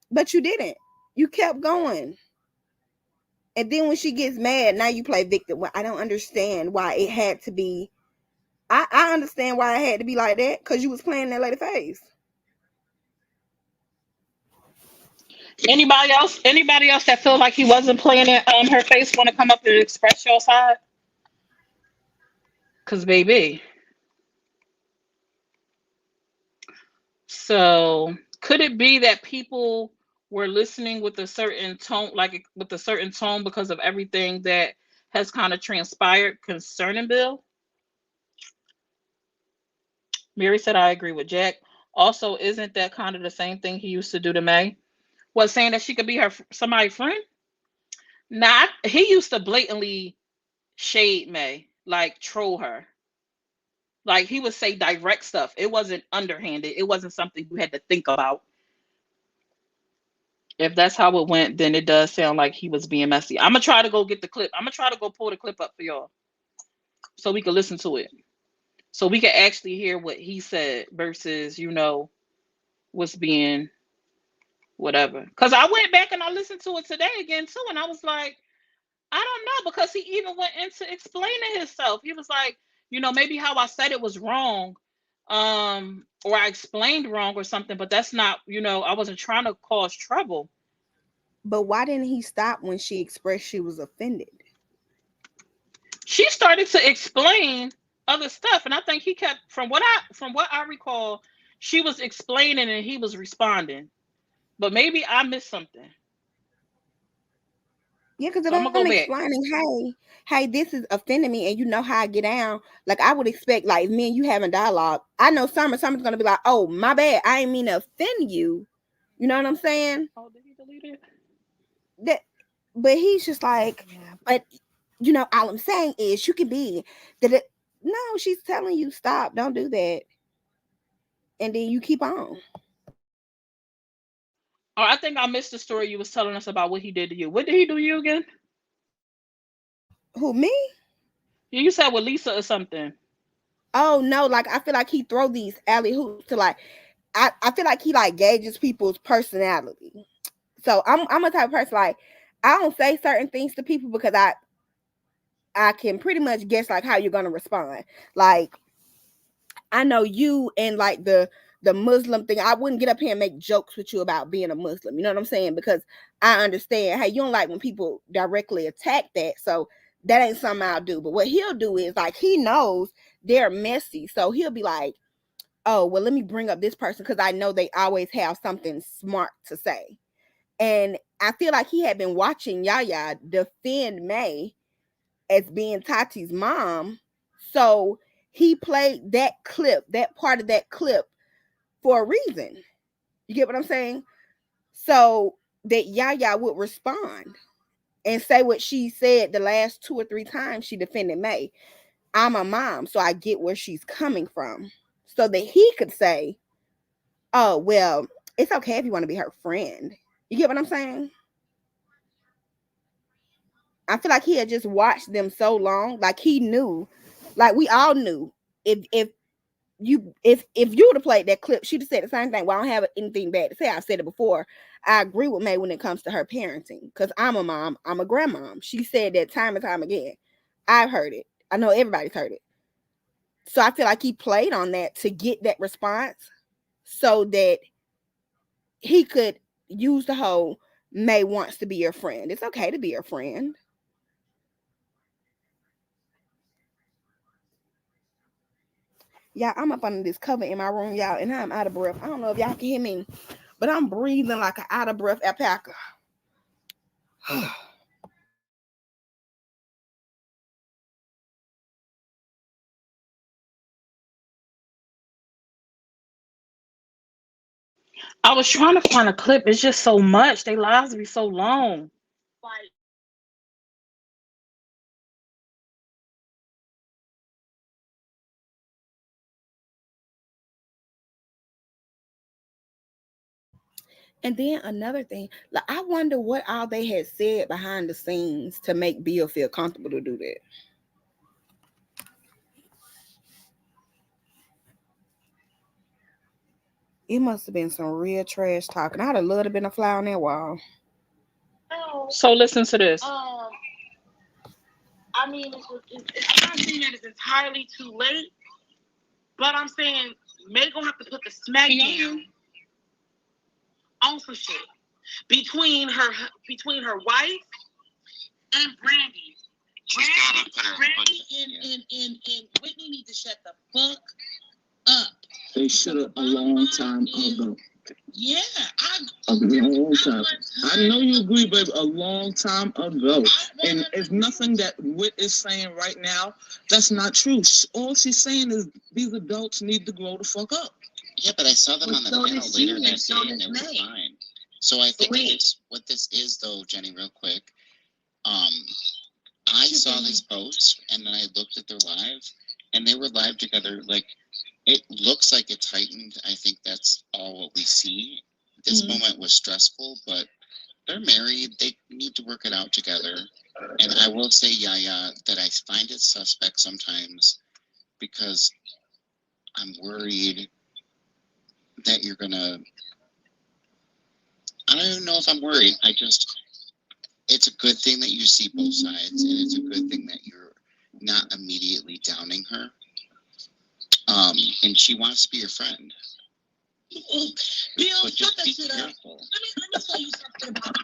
S5: But you didn't. You kept going. And then when she gets mad, now you play victim. Well, I don't understand why it had to be. I understand why it had to be like that because you was playing that lady face.
S2: Anybody else? Anybody else that feel like he wasn't playing it on her face want to come up and express your side? Cause baby. So could it be that people were listening with a certain tone, like with a certain tone, because of everything that has kind of transpired concerning Bill? Mary said, "I agree with Jack." Also, isn't that kind of the same thing he used to do to May? Was saying that she could be her somebody's friend? Nah, he used to blatantly shade May, like troll her. Like he would say direct stuff. It wasn't underhanded. It wasn't something you had to think about. If that's how it went, then it does sound like he was being messy. I'm gonna try to go get the clip. I'm gonna try to go pull the clip up for y'all so we can listen to it. So we can actually hear what he said versus, what's being whatever. Cause I went back and I listened to it today again too, and I was like, I don't know, because he even went into explaining himself. He was like, maybe how I said it was wrong, or I explained wrong or something, but that's not, I wasn't trying to cause trouble.
S5: But why didn't he stop when she expressed she was offended?
S2: She started to explain other stuff, and I think he kept, from what I recall, she was explaining and he was responding. But maybe I missed something.
S5: Yeah, because if
S2: So I'm
S5: I'm
S2: gonna go back.
S5: explaining, hey, this is offending me, and you know how I get down, like I would expect, like me and you having dialogue. I know Summer's gonna be like, "Oh, my bad, I ain't mean to offend you." You know what I'm saying?
S2: Oh, did he delete it?
S5: That, but he's just like, but all I'm saying is you can be that. No, she's telling you stop, don't do that, and then you keep on.
S2: Oh, I think I missed the story you was telling us about what he did to you. What did he do to you again?
S5: Who, me?
S2: You said with Lisa or something.
S5: Oh no, like I feel like he throw these alley hoops to like I feel like he like gauges people's personality. So I'm a type of person like I don't say certain things to people because I can pretty much guess like how you're gonna respond. Like I know you and like the Muslim thing. I wouldn't get up here and make jokes with you about being a Muslim. You know what I'm saying? Because I understand. Hey, you don't like when people directly attack that. So that ain't something I'll do. But what he'll do is like he knows they're messy. So he'll be like, oh, well, let me bring up this person because I know they always have something smart to say. And I feel like he had been watching Yaya defend May as being Tati's mom. So he played that clip, that part of that clip for a reason. You get what I'm saying? So that Yaya would respond and say what she said the last 2 or 3 times she defended May. I'm a mom, so I get where she's coming from. So that he could say, oh, well, it's okay if you want to be her friend. You get what I'm saying? I feel like he had just watched them so long, like he knew, like we all knew, if you would have played that clip, she'd have said the same thing. Well, I don't have anything bad to say. I've said it before. I agree with May when it comes to her parenting because I'm a mom. I'm a grandmom. She said that time and time again. I've heard it. I know everybody's heard it. So I feel like he played on that to get that response so that he could use the whole May wants to be your friend. It's okay to be your friend. Yeah, I'm up under this cover in my room, y'all, and I'm out of breath. I don't know if y'all can hear me, but I'm breathing like an out of breath alpaca.
S2: I was trying to find a clip. It's just so much. They lives be so long.
S5: And then another thing, like I wonder what all they had said behind the scenes to make Bill feel comfortable to do that. It must have been some real trash talking. I'd have loved to have been a fly on that wall.
S2: So listen to this.
S1: I mean, I'm not saying that it's entirely too late, but I'm saying May gonna have to put the smack down on some shit between her wife and Brandy. Brandy and Whitney need to shut the fuck up.
S6: They should have a long time ago.
S1: Yeah,
S6: A long time. I know you agree, babe. A long time ago. And it's nothing that Whit is saying right now. That's not true. All she's saying is these adults need to grow the fuck up.
S7: Yeah, but I saw them on the panel later that day, and they were fine. So I think what this is, though, Jenny, real quick. I saw this post, and then I looked at their live, and they were live together. Like, it looks like it's heightened. I think that's all what we see. This moment was stressful, but they're married. They need to work it out together. And I will say, Yaya, that I find it suspect sometimes because I'm worried that you're gonna. I don't even know if I'm worried. It's a good thing that you see both sides, and it's a good thing that you're not immediately downing her. And she wants to be your friend.
S1: Bill,
S7: But
S1: shut
S7: just
S1: that
S7: be
S1: shit up.
S7: careful.
S1: Let me tell you something about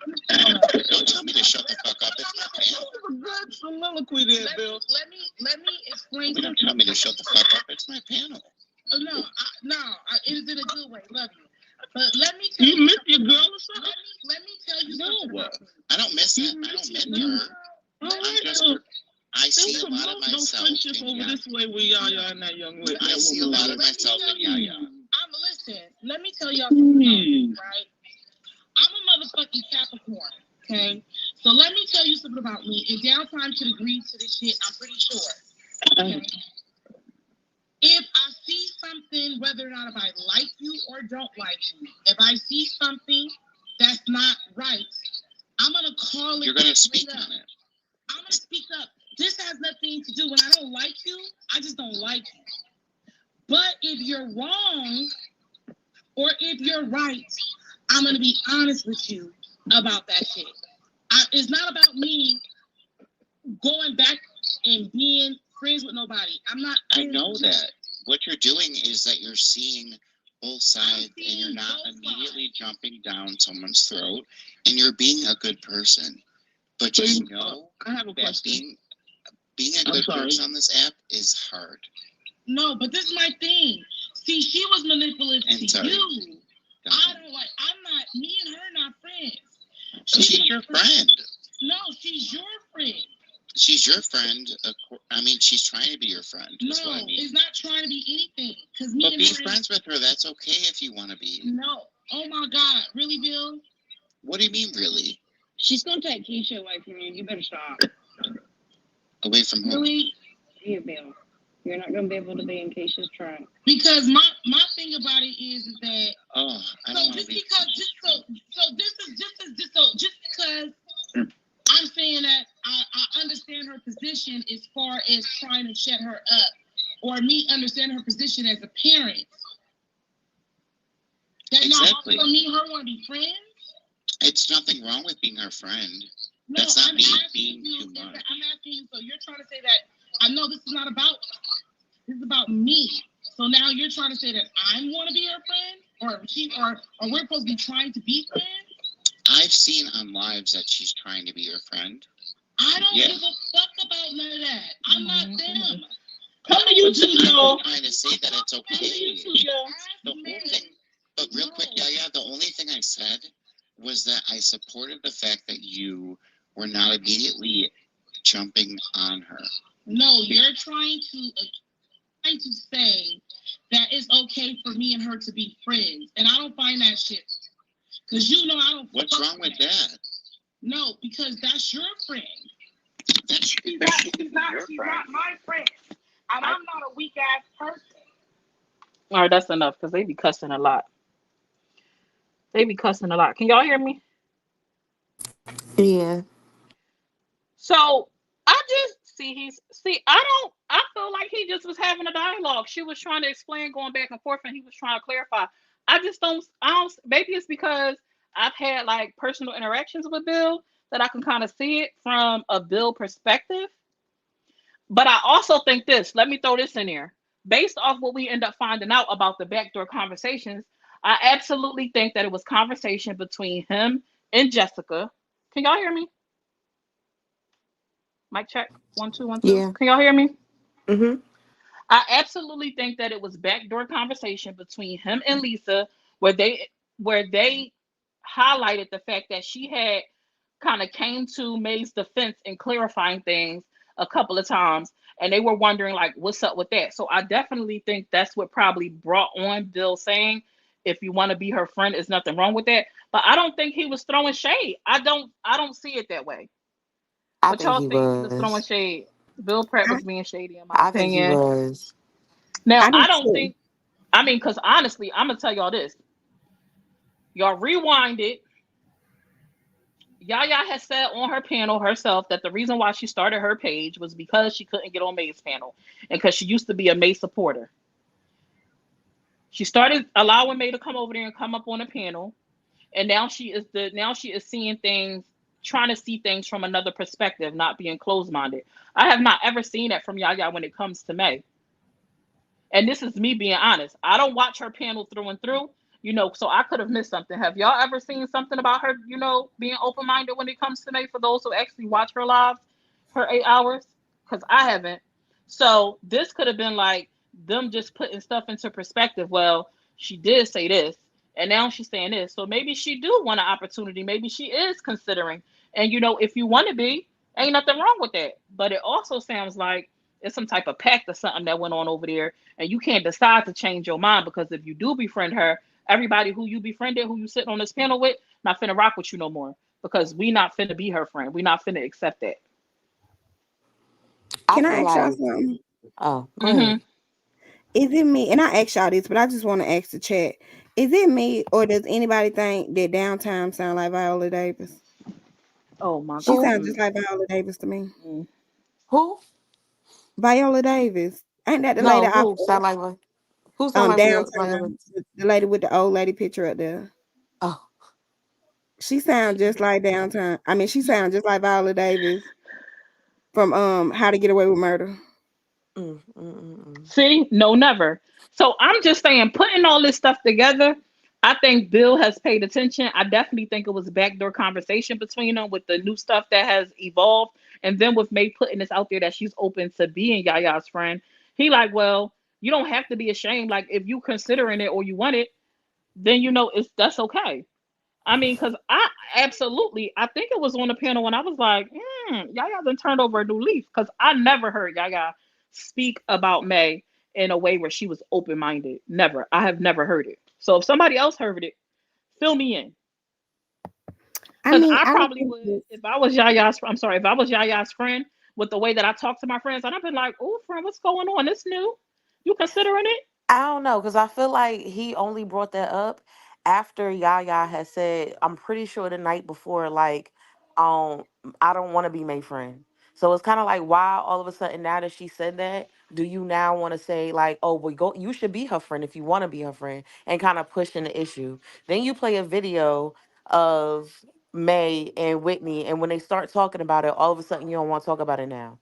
S7: Don't tell me to shut the fuck up. It's my panel.
S6: That was a good soliloquy there, Bill.
S1: Let me explain
S7: Don't tell me to shut the fuck up. It's my panel.
S1: It is in a good way. Love you. But let me tell you.
S6: You miss your girl or something?
S1: Let me tell you something.
S6: No.
S7: I don't miss that. I don't miss her. I see a lot of myself
S6: friendship
S7: in
S6: over
S7: Yaya.
S6: this way with Yaya and that young lady.
S7: I see a lot of myself in Yaya.
S1: Listen, let me tell y'all something, right? I'm a motherfucking Capricorn, okay? So let me tell you something about me. And Downtime should agree to this shit, I'm pretty sure. Okay? If I see something, whether or not if I like you or don't like you, if I see something that's not right, I'm gonna call it.
S7: You're gonna speak on it.
S1: I'm gonna speak up.
S6: This has nothing to do when I don't like you. I just don't like you. But if you're wrong or if you're right, I'm gonna be honest with you about that shit. It's not about me going back and being friends with nobody. I'm not.
S7: I know that. What you're doing is that you're seeing both sides and you're not immediately jumping down someone's throat, and you're being a good person. But just know
S6: I have a
S7: that
S6: question.
S7: being a good person on this app is hard.
S6: No, but this is my thing. See, she was manipulative
S7: And
S6: to
S7: sorry.
S6: you. I don't like. I'm not. Me and her not friends.
S7: She's your friend.
S6: No, she's your friend.
S7: She's your friend. I mean, she's trying to be your friend. Is
S6: No,
S7: what I mean.
S6: it's not trying to be anything. Cause me
S7: But
S6: and
S7: be
S6: her.
S7: friends with her. That's okay if you want to be.
S6: No. Oh my God, really, Bill?
S7: What do you mean, really?
S4: She's gonna take Keisha away from you. You better stop.
S7: Away from who?
S6: Really?
S4: Here, Bill. You're not gonna be able to be in Keisha's track.
S6: Because my thing about it is that
S7: Oh, I don't
S6: so
S7: want to
S6: just
S7: be.
S6: because just because I'm saying that I understand her position as far as trying to shut her up, or me understanding her position as a parent. That
S7: Exactly.
S6: now for me, her want to be friends.
S7: It's nothing wrong with being her friend.
S6: No,
S7: That's not
S6: I'm
S7: being
S6: asking you.
S7: too much.
S6: I'm asking you. So you're trying to say that I know this is not about. This is about me. So now you're trying to say that I want to be her friend, or we're supposed to be trying to be friends.
S7: I've seen on lives that she's trying to be your friend.
S6: I don't
S7: Yeah.
S6: give a fuck about none of that. I'm not them.
S2: Come to YouTube, y'all.
S7: I'm trying to say that it's
S2: Come to
S7: okay.
S2: YouTube, y'all.
S7: The whole thing. But real quick, Yaya, the only thing I said was that I supported the fact that you were not immediately jumping on her.
S6: No, you're trying to say that it's okay for me and her to be friends, and I don't find that shit. Cause you know I don't.
S7: What's wrong with that?
S6: No, because that's your friend.
S7: That's
S6: She's not my friend, and I'm not a weak ass person.
S2: All right, that's enough because they be cussing a lot. Can y'all hear me?
S8: Yeah.
S2: So I just I feel like he just was having a dialogue. She was trying to explain, going back and forth, and he was trying to clarify. I don't, maybe it's because I've had like personal interactions with Bill that I can kind of see it from a Bill perspective. But I also think this, let me throw this in there. Based off what we end up finding out about the backdoor conversations, I absolutely think that it was conversation between him and Jessica. Can y'all hear me? Mic check. 1 2 1 2.
S8: Yeah.
S2: Can y'all hear me?
S8: Mm-hmm.
S2: I absolutely think that it was backdoor conversation between him and Lisa, where they highlighted the fact that she had kind of came to May's defense and clarifying things a couple of times, and they were wondering like, what's up with that? So I definitely think that's what probably brought on Bill saying, if you want to be her friend, there's nothing wrong with that. But I don't think he was throwing shade. I don't see it that way.
S8: I
S2: What
S8: think
S2: y'all
S8: he
S2: think? He was throwing
S8: was.
S2: shade. Bill Pratt
S5: I,
S2: was being shady in my
S8: I think he
S2: opinion.
S8: was.
S2: Now
S5: I do
S2: I don't
S5: too.
S2: think. I mean, because honestly, I'm gonna tell y'all this. Y'all rewind it. Yaya has said on her panel herself that the reason why she started her page was because she couldn't get on May's panel and because she used to be a May supporter. She started allowing May to come over there and come up on the panel, and now she is seeing things, trying to see things from another perspective, not being closed-minded. I have not ever seen that from Yaya when it comes to May. And this is me being honest. I don't watch her panel through and through, so I could have missed something. Have y'all ever seen something about her, being open-minded when it comes to May, for those who actually watch her live, her 8 hours? Because I haven't. So this could have been like them just putting stuff into perspective. Well, she did say this, and now she's saying this. So maybe she do want an opportunity. Maybe she is considering. And, if you want to be, ain't nothing wrong with that. But it also sounds like it's some type of pact or something that went on over there, and you can't decide to change your mind, because if you do befriend her, everybody who you befriended, who you sitting on this panel with, not finna rock with you no more, because we not finna be her friend. We not finna accept that.
S8: I
S5: Can I
S8: feel
S5: ask y'all
S8: like,
S5: something?
S8: oh, go
S2: Mm-hmm.
S8: ahead.
S5: Is it me? And I asked y'all this, but I just want to ask the chat. Is it me, or does anybody think that Downtime sound like Viola Davis?
S2: Oh my
S5: She
S2: God.
S8: Who?
S5: sounds just like Viola Davis to me.
S2: Mm.
S8: Who?
S5: Viola Davis. Ain't that the lady
S8: No,
S5: off
S8: who sound like who sound like Viola?
S5: downtown? The lady with the old lady picture up there.
S8: Oh,
S5: She sounds just like downtown. I mean, she sounds just like Viola Davis from How to Get Away with Murder.
S8: mm, mm, mm, mm.
S2: See, no, never. So I'm just saying, putting all this stuff together, I think Bill has paid attention. I definitely think it was a backdoor conversation between them with the new stuff that has evolved. And then with May putting this out there that she's open to being Yaya's friend, he like, well, you don't have to be ashamed. Like if you considering it or you want it, then you know it's that's okay. I mean, because I absolutely, I think it was on the panel when I was like, Yaya done turned over a new leaf. Because I never heard Yaya speak about May in a way where she was open minded. Never. I have never heard it. So if somebody else heard it, fill me in.
S5: I
S2: Because
S5: mean,
S2: I
S5: I don't
S2: probably
S5: think
S2: would,
S5: it's,
S2: if I was Yaya's, I'm sorry, if I was Yaya's friend with the way that I talk to my friends, I'd have been like, oh, friend, what's going on? It's new. You considering it?
S8: I don't know because I feel like he only brought that up after Yaya had said, I'm pretty sure the night before, like, um, I don't want to be my friend. So it's kind of like, why all of a sudden now that she said that, do you now want to say like, oh, well, go, you should be her friend if you want to be her friend, and kind of pushing the issue. Then you play a video of May and Whitney, and when they start talking about it, all of a sudden you don't want to talk about it now.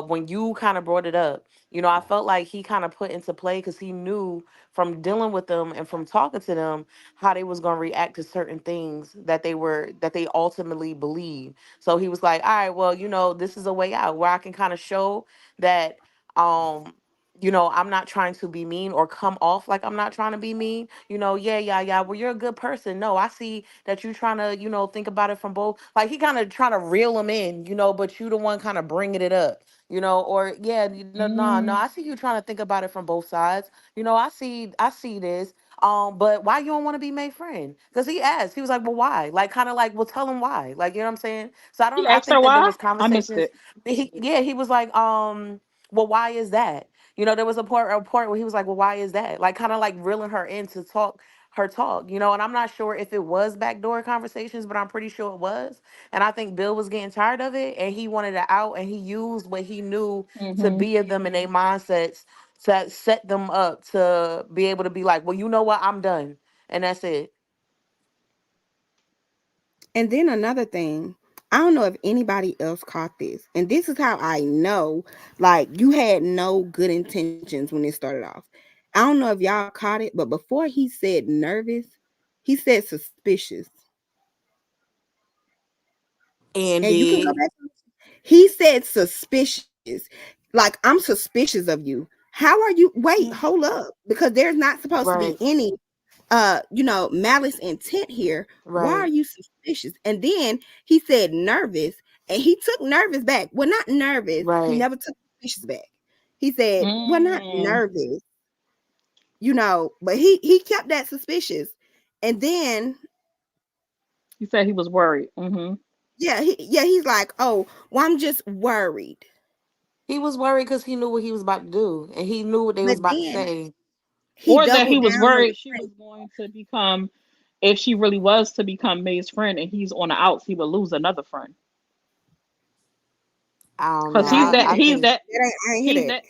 S8: When you kind of brought it up, I felt like he kind of put into play because he knew from dealing with them and from talking to them how they was gonna react to certain things that they ultimately believe. So he was like, all right, well, this is a way out where I can kind of show that um I'm not trying to be mean or come off like I'm not trying to be mean. Yeah, yeah, yeah. Well, you're a good person. No, I see that you trying to, think about it from both. Like he kind of trying to reel them in, but you the one kind of bringing it up, or yeah, no, no,
S2: Mm,
S8: I see you trying to think about it from both sides. I see this. But why you don't want to be made friend? Because he asked, he was like, well, why? Like, kind of like, well, tell him why. Like, you know what I'm saying? So
S2: he
S8: I
S2: asked her
S8: think that there
S2: why?
S8: was
S2: I missed
S8: conversations.
S2: it.
S8: He was like, well, why is that? There was a point where he was like, well, why is that? Like, kind of like reeling her in to talk her talk, and I'm not sure if it was backdoor conversations, but I'm pretty sure it was. And I think Bill was getting tired of it and he wanted it out and he used what he knew to
S2: Hmm.
S8: be of them and their mindsets to set them up to be able to be like, well, you know what, I'm done. And that's it.
S5: and then another thing, I don't know if anybody else caught this, and this is how I know, like you had no good intentions when it started off. I don't know if y'all caught it, but before he said nervous, he said suspicious,
S8: And
S5: and you can go
S8: did.
S5: back. He said suspicious. Like, I'm suspicious of you. How are you? Wait,
S2: Mm.
S5: hold up. Because there's not supposed to be
S8: Right,
S5: any malice intent here. Why are
S8: right,
S5: you suspicious? And then he said nervous, and he took nervous back. Well, not nervous. He
S8: right.
S5: never took suspicious back. He said, well, not
S2: Mm.
S5: nervous, but he kept that suspicious. And then
S2: He said he was worried. Hmm.
S5: he's like, oh, well, I'm just worried.
S8: He was worried because he knew what he was about to do and he knew what they was
S5: But
S8: about to
S5: then
S8: say.
S5: he
S2: Or that he
S5: doubled
S2: was
S5: down on
S2: worried
S5: the
S2: she
S5: friend.
S2: was going to become, if she really was to become May's friend and he's on the outs, he would lose another friend.
S8: I don't
S5: Hold
S2: Cause
S8: know.
S5: on, I
S2: he's
S5: ain't hear
S2: that,
S8: I
S5: that.
S2: he's
S8: think
S2: that,
S5: I ain't hear
S2: he's
S5: that.
S2: that.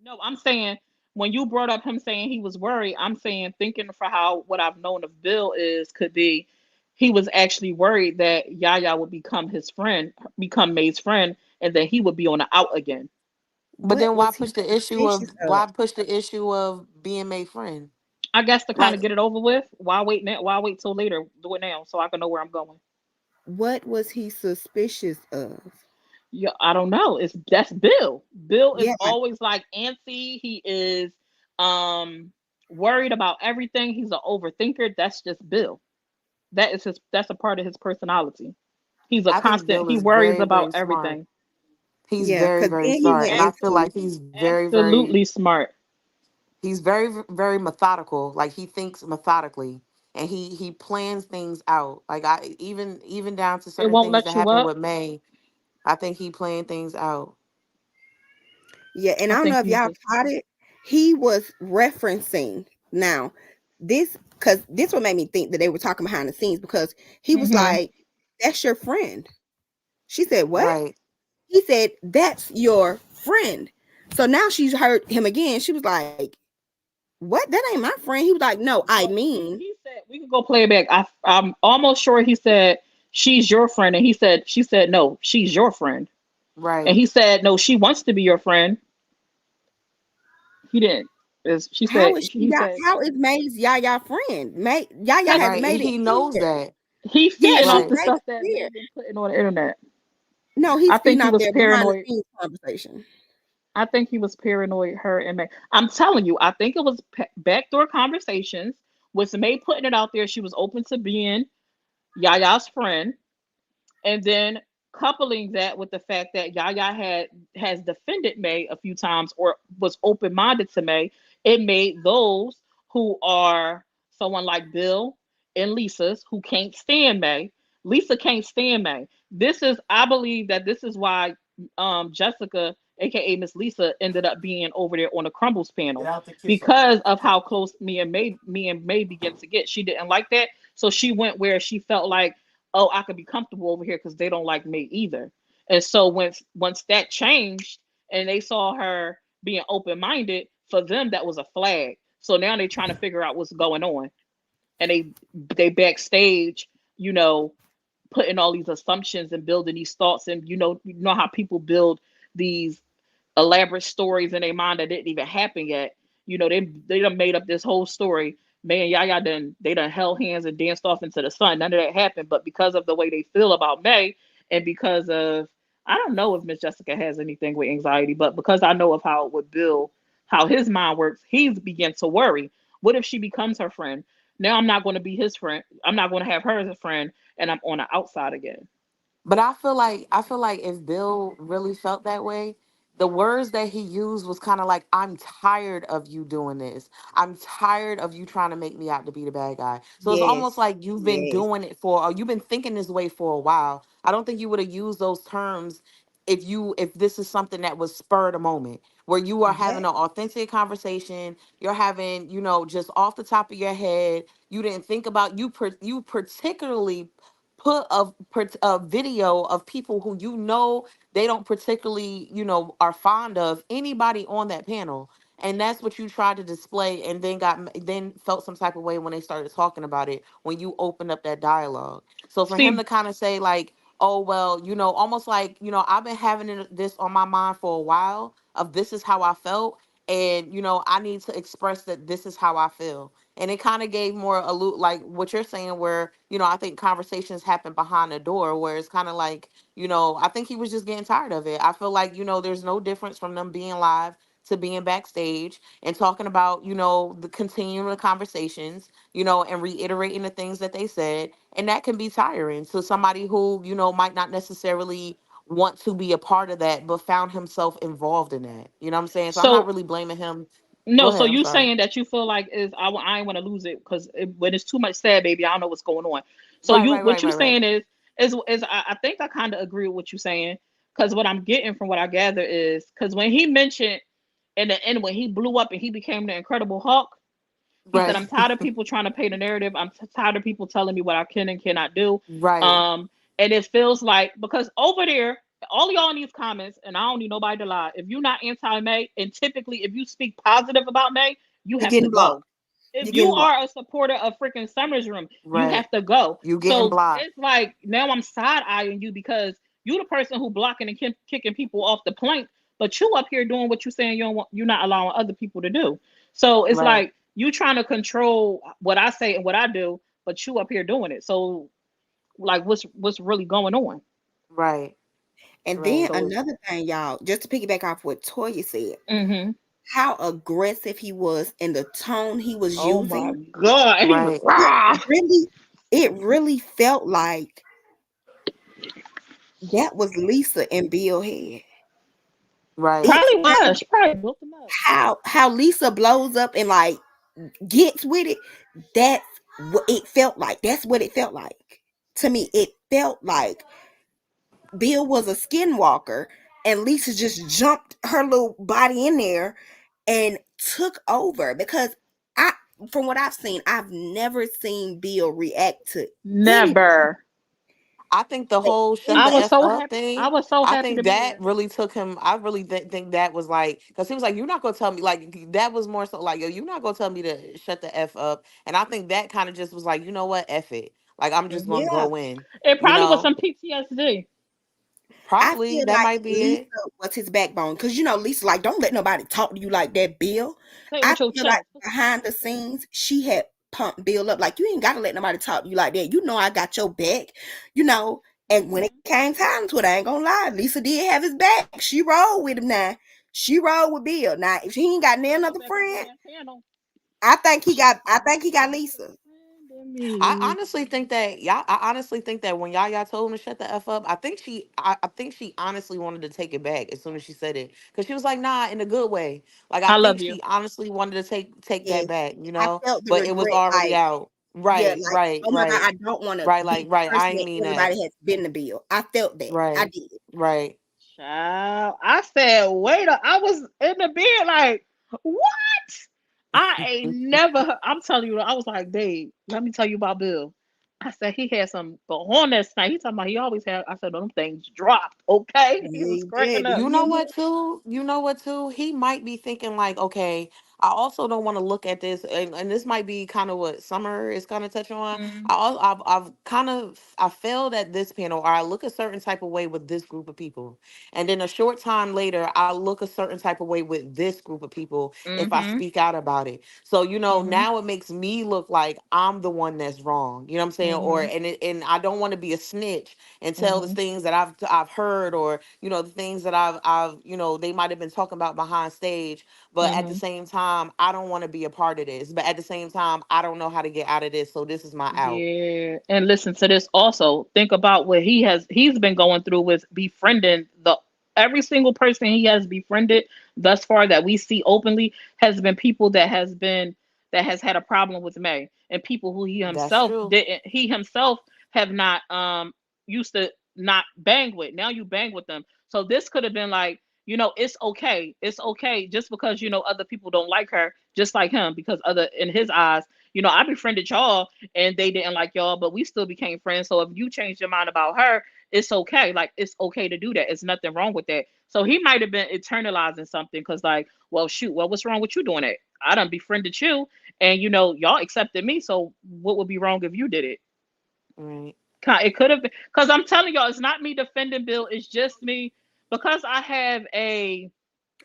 S2: No, I'm saying when you brought up him saying he was worried, I'm saying thinking for how what I've known of Bill is could be he was actually worried that Yaya would become his friend, become May's friend, and then he would be on the out again.
S8: but
S5: What
S8: then
S5: was he suspicious of?
S8: why push the issue of being made friend?
S2: I guess to kind
S8: Like
S2: of get it over with. Why wait now? Why wait till later? Do it now so I can know where I'm going.
S5: What was he suspicious of?
S2: Yeah, I don't know. It's that's Bill. Bill is
S5: Yeah,
S2: always like antsy. He is um worried about everything. He's an overthinker. That's just Bill. That is his that's a part of his personality. He's a
S8: I think
S2: constant,
S8: Bill
S2: he
S8: is
S2: worries
S8: very,
S2: about
S8: very smart.
S2: everything.
S8: He's
S5: yeah.
S8: very,
S5: Because
S8: very
S5: then he
S8: smart.
S5: went
S8: And I feel
S5: into
S8: like
S2: Absolutely smart.
S8: he's very, very methodical. Like he thinks methodically and he plans things out. Like even down to
S2: It
S8: certain
S2: won't
S8: things that
S2: let you
S8: happen
S2: up.
S8: with May. I think he planned things out.
S5: yeah, and
S2: I
S5: I don't
S2: think
S5: know if
S2: he's
S5: y'all
S2: just
S5: caught it. He was referencing now this because this what made me think that they were talking behind the scenes because he was
S2: hmm
S5: like, "That's your friend." She said, "What?"
S8: Right.
S5: He said, "That's your friend." So now she's heard him again. She was like, "What? That ain't my friend." He was like, "No, I
S2: No,
S5: mean."
S2: he said we could go play it back. I'm almost sure he said she's your friend, and she said no, she's your friend, and
S8: Right.
S2: he said no, she wants to be your friend. He didn't. She
S5: How
S2: said
S5: is she
S2: he
S5: y'all?
S2: said
S5: How is May's Yaya friend? Yaya
S2: because
S5: has
S8: Right. And
S5: made it
S8: he knows
S5: clear.
S8: that.
S2: he
S5: Yeah,
S2: feeding
S5: she's
S2: off
S8: Right.
S2: the
S5: made
S2: stuff
S5: it
S2: that
S5: clear.
S2: May been putting on the internet.
S5: No, he's
S2: I think
S5: feeding
S2: he
S5: off
S2: was
S5: their behind the
S2: paranoid.
S5: scenes conversation.
S2: I think he was paranoid. Her and May. I'm telling you, I think it was backdoor conversations with May putting it out there. She was open to being Yaya's friend, and then coupling that with the fact that Yaya has defended May a few times or was open minded to May, it made those who are someone like Bill and Lisa's who can't stand May. Lisa can't stand May. I believe that this is why Jessica, aka Miss Lisa, ended up being over there on the Crumbles panel because of how close me and May began to get. She didn't like that, so she went where she felt like, oh, I could be comfortable over here because they don't like me either. And so once that changed and they saw her being open minded, for them that was a flag. So now they're trying to figure out what's going on, and they backstage, you know, putting all these assumptions and building these thoughts, and you know how people build these elaborate stories in their mind that didn't even happen yet. They done made up this whole story. May and Yaya done held hands and danced off into the sun. None of that happened, but because of the way they feel about May, and because of I don't know if Miss Jessica has anything with anxiety, but because I know of how it would Bill, how his mind works, he's begin to worry. What if she becomes her friend? Now I'm not going to be his friend. I'm not going to have her as a friend, and I'm on the outside again.
S8: But I feel like if Bill really felt that way, the words that he used was kind of like, I'm tired of you doing this. I'm tired of you trying to make me out to be the bad guy. So it's almost
S5: Yes,
S8: like you've been
S5: yes,
S8: doing it for, or you've been thinking this way for a while. I don't think you would have used those terms if this is something that was spurred a moment where you are having
S5: yes.
S8: an authentic conversation, you're having, just off the top of your head, you didn't think about you particularly put a video of people who they don't particularly are fond of anybody on that panel, and that's what you tried to display, and then felt some type of way when they started talking about it when you opened up that dialogue. So for him
S2: See,
S8: to kind of say like, oh well, almost like, I've been having this on my mind for a while of this is how I felt, and I need to express that this is how I feel. And it kind of gave more like what you're saying, where I think conversations happen behind the door, where it's kind of like, I think he was just getting tired of it. I feel like, there's no difference from them being live to being backstage and talking about, the continuing the conversations, and reiterating the things that they said, and that can be tiring to somebody who might not necessarily want to be a part of that but found himself involved in that. You know what I'm saying? So I'm not
S2: so
S8: really blaming him. Go
S2: no, so
S8: ahead, I'm
S2: you
S8: sorry.
S2: saying that you feel like I ain't want to lose it because when it's too much sad, baby, I don't know what's going on. So
S8: Right,
S2: you
S8: right,
S2: what
S8: right,
S2: you
S8: right, right.
S2: saying is I think I kind of agree with what you're saying because what I'm getting from what I gather is because when he mentioned in the end when he blew up and he became the Incredible Hulk, he said,
S8: Right.
S2: I'm tired of people trying to paint a narrative. I'm tired of people telling me what I can and cannot do.
S8: Right.
S2: Um, and it feels like because over there, all y'all in these comments, and I don't need nobody to lie. If you're not anti-May, and typically if you speak positive about May, you
S5: You're
S2: have to
S5: getting blocked.
S2: go. If
S5: You're
S2: you
S5: getting blocked.
S2: are a supporter of freaking Summer's Room, you
S8: Right.
S2: have to go.
S8: You getting
S2: So
S8: blocked.
S2: it's like now I'm side eyeing you because you the person who blocking and kicking people off the plank, but you up here doing what you saying you don't want, you're not allowing other people to do. So it's
S8: Right.
S2: like you trying to control what I say and what I do, but you up here doing it. So like what's really going on?
S8: Right.
S5: And then
S8: Right.
S2: So
S5: another thing, y'all, just to piggyback off what Toya said,
S2: mm-hmm.
S5: how aggressive he was and the tone he was
S2: Oh my
S5: using,
S2: god, he was
S8: Right.
S5: it
S2: rah!
S5: really, it really felt like that was Lisa and Bill had.
S8: Right.
S5: It
S2: Probably
S5: felt
S2: was. She probably built him up.
S5: how Lisa blows up and like gets with it. That's what it felt like. That's what it felt like to me. It felt like Bill was a skinwalker and Lisa just jumped her little body in there and took over because I from what I've seen, I've never seen Bill react to anybody.
S2: Never.
S8: I think the whole shut
S2: I
S8: the
S2: was
S8: f
S2: so
S8: up
S2: happy. I
S8: thing.
S2: was so
S8: I
S2: happy to
S8: think
S2: be
S8: that
S2: there.
S8: really took him. I really think that was like, because he was like, "You're not gonna tell me," like that was more so like, "Yo, you're not gonna tell me to shut the f up." And I think that kind of just was like, you know what, f it. Like I'm just gonna
S5: Yeah.
S8: go in.
S2: It
S8: You
S2: probably was
S8: know,
S2: some PTSD.
S5: I
S8: probably
S5: feel
S8: that
S5: like
S8: might be
S5: Lisa
S8: it.
S5: was his backbone because Lisa, like, don't let nobody talk to you like that, Bill.
S2: Say it
S5: I
S2: with your
S5: feel like
S2: chest.
S5: behind the scenes, she had pumped Bill up. Like, you ain't gotta let nobody talk to you like that. I got your back, you know. And when it
S2: Mhm.
S5: came time to it, I ain't gonna lie, Lisa did have his back. She rolled with him now. She rolled with Bill. Now, if he ain't got
S2: He
S5: none
S2: go
S5: other
S2: back up on
S5: friend,
S2: that panel.
S5: I think he got Lisa.
S2: Friend
S8: I
S2: me.
S8: honestly think that y'all. I honestly think that when Yaya told him to shut the f up, I think she honestly wanted to take it back as soon as she said it, because she was like, "Nah," in a good way. Like I
S2: I
S8: think
S2: love you.
S8: she honestly wanted to take that
S5: Yes.
S8: back,
S5: I felt the
S8: but it was
S5: regret,
S8: already
S5: like,
S8: out.
S5: yeah,
S8: Right,
S5: like,
S8: right,
S5: oh my God,
S8: right,
S5: I don't want to
S8: right.
S5: be
S8: Like
S5: the
S8: right. I
S5: person
S8: ain't
S5: that
S8: mean that.
S5: everybody has been to Bill. I felt that. I
S8: Right,
S5: did.
S8: right.
S2: Child, I said, wait a, I was in the bed like, what? I ain't never, I'm telling you, I was like, babe, let me tell you about Bill. I said, he had some cojones tonight. He talking about he always had, I said, no, them things dropped, okay? He was
S5: Yeah,
S2: cracking up.
S8: You know what too? You know what too? He might be thinking like, okay, I also don't want to look at this, and this might be kind of what Summer is kind of touching on.
S2: Mm,
S8: I've kind of I failed at this panel, or I look a certain type of way with this group of people, and then a short time later, I look a certain type of way with this group of people if I
S2: mm-hmm,
S8: speak out about it. So
S2: mm-hmm,
S8: now it makes me look like I'm the one that's wrong. You know what I'm saying? Or
S2: mm-hmm,
S8: and I don't want to be a snitch and tell the
S2: mm-hmm,
S8: things that I've heard, or the things that I've they might have been talking about behind stage, but at the
S2: mm-hmm.
S8: same time I don't want to be a part of this, but at the same time I don't know how to get out of this, so this is my out.
S2: Yeah, and listen to this also. Think about what he's been going through with befriending the every single person he has befriended thus far that we see openly has been people that has had a problem with May, and people who
S8: That's true.
S2: he himself have not used to not bang with. Now you bang with them. So this could have been like, it's okay. It's okay just because other people don't like her just like him, because other in his eyes, I befriended y'all and they didn't like y'all, but we still became friends. So if you change your mind about her, it's okay. Like, it's okay to do that. It's nothing wrong with that. So he might have been internalizing something because, like, well, shoot, well, what's wrong with you doing it? I done befriended you, and y'all accepted me. So what would be wrong if you did it?
S8: Right.
S2: It could have been, because I'm telling y'all, it's not me defending Bill. It's just me, because I have a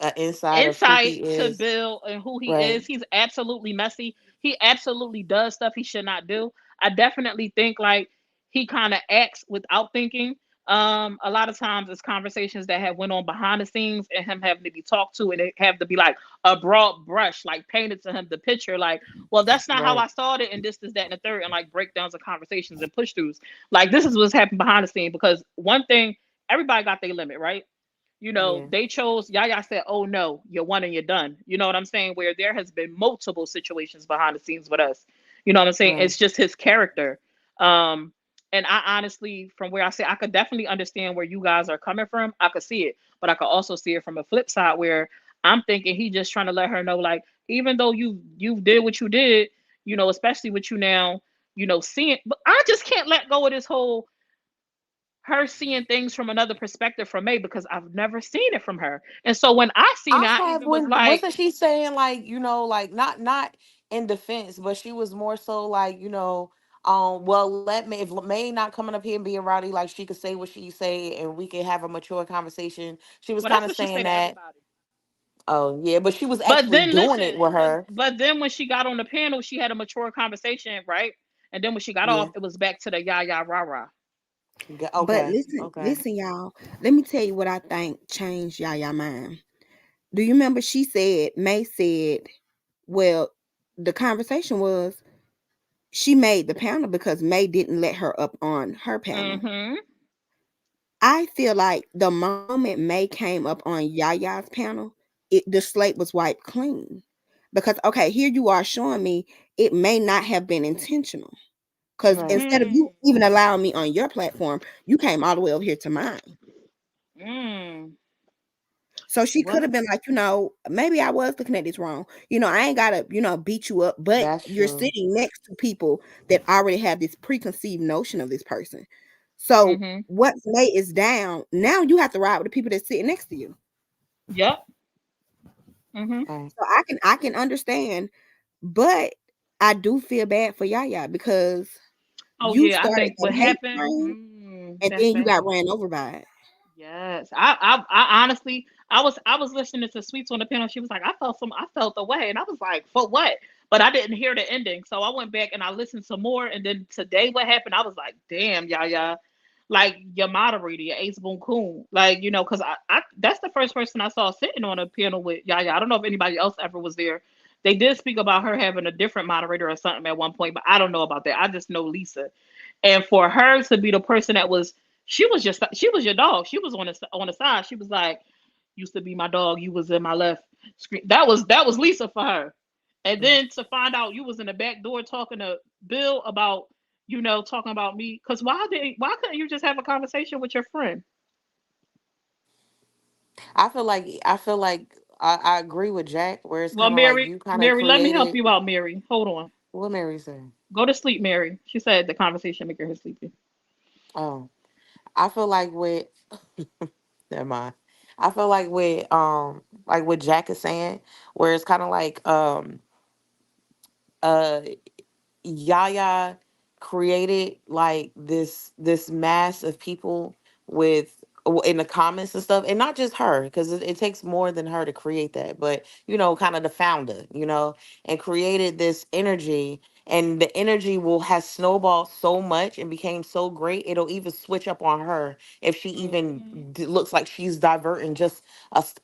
S8: An inside of who
S2: insight
S8: he
S2: to
S8: is.
S2: Bill and who he
S8: Right.
S2: is. He's absolutely messy. He absolutely does stuff he should not do. I definitely think like he kind of acts without thinking. A lot of times it's conversations that have went on behind the scenes and him having to be talked to, and it have to be like a broad brush, like painted to him the picture, like, well, that's not how I
S8: Right.
S2: saw it, and this, that, and the third, and like breakdowns of conversations and push throughs. Like, this is what's happened behind the scene, because one thing, everybody got their limit, right?
S8: Yeah.
S2: They chose, Yaya said, oh no, you're one and you're done. You know what I'm saying? Where there has been multiple situations behind the scenes with us. You know what I'm saying?
S8: Right.
S2: It's just his character. Um, and I honestly, from where I say, I could definitely understand where you guys are coming from. I could see it, but I could also see it from a flip side where I'm thinking he just trying to let her know, like, even though you did what you did, especially with you now, seeing, but I just can't let go of this whole her seeing things from another perspective from May, because I've never seen it from her. And so when I seen it,
S8: I
S2: I
S8: have,
S2: even was
S8: when
S2: like,
S8: wasn't she saying like, like not in defense, but she was more so like, well, let May, if May not coming up here and being rowdy, like she could say what she say and we can have a mature conversation. She was
S2: well,
S8: kind
S2: that's
S8: of
S2: what she
S8: saying
S2: say to
S8: that.
S2: everybody.
S8: Oh yeah, but she was
S2: But
S8: actually
S2: then
S8: doing
S2: listen,
S8: it with her.
S2: but then when she got on the panel, she had a mature conversation, right? And then when she got off,
S8: Yeah.
S2: it was back to the yah yah rah rah.
S5: But
S8: Okay.
S5: listen,
S8: Okay.
S5: listen, y'all. Let me tell you what I think changed Yaya mind. Do you remember she said, May said, well, the conversation was she made the panel because May didn't let her up on her panel.
S2: Mm-hmm.
S5: I feel like the moment May came up on Yaya's panel, the slate was wiped clean. Because okay, here you are showing me it may not have been intentional. Because
S8: Right.
S5: instead of
S2: Mm.
S5: you even allowing me on your platform, you came all the way over here to mine.
S2: Mm.
S5: So she could
S2: What?
S5: have been like, maybe I was looking at this wrong. I ain't gotta, beat you up, but
S8: That's
S5: you're
S8: true.
S5: sitting next to people that already have this preconceived notion of this person. So
S2: Mm-hmm.
S5: once May is down, now you have to ride with the people that's sitting next to you.
S2: Yep. Mm-hmm.
S8: Right.
S5: So I can understand, but I do feel bad for Yaya because
S2: Oh
S5: you
S2: yeah, I
S5: started
S2: think what
S5: that hate
S2: happened.
S5: train and
S2: That's
S5: then you
S2: that.
S5: got ran over by it.
S2: Yes, I honestly, I was listening to Sweets on the panel. She was like, I felt the way, and I was like, for what? But I didn't hear the ending, so I went back and I listened some more. And then today, what happened? I was like, damn, Yaya, like your moderator, your Ace Boon Coon, like because I that's the first person I saw sitting on a panel with Yaya. I don't know if anybody else ever was there. They did speak about her having a different moderator or something at one point, but I don't know about that. I just know Lisa, and for her to be the person that was, she was your dog. She was on the side. She was like, used to be my dog. You was in my left screen. That was Lisa for her. And then to find out you was in the back door talking to Bill about, talking about me. Cause why couldn't you just have a conversation with your friend?
S8: I agree with Jack, where it's
S2: Well,
S8: kind of like
S2: Mary,
S8: you kind of
S2: Mary, let me help
S8: created.
S2: you out, Mary. Hold on.
S8: What Mary say?
S2: Go to sleep, Mary. She said the conversation making her sleepy.
S8: Oh, I feel like with never mind. I feel like what Jack is saying, where it's kind of like uh Yaya created like this mass of people with in the comments and stuff, and not just her, because it takes more than her to create that, but kind of the founder, and created this energy, and the energy will has snowballed so much and became so great it'll even switch up on her if she even
S2: Mm-hmm.
S8: looks like she's diverting just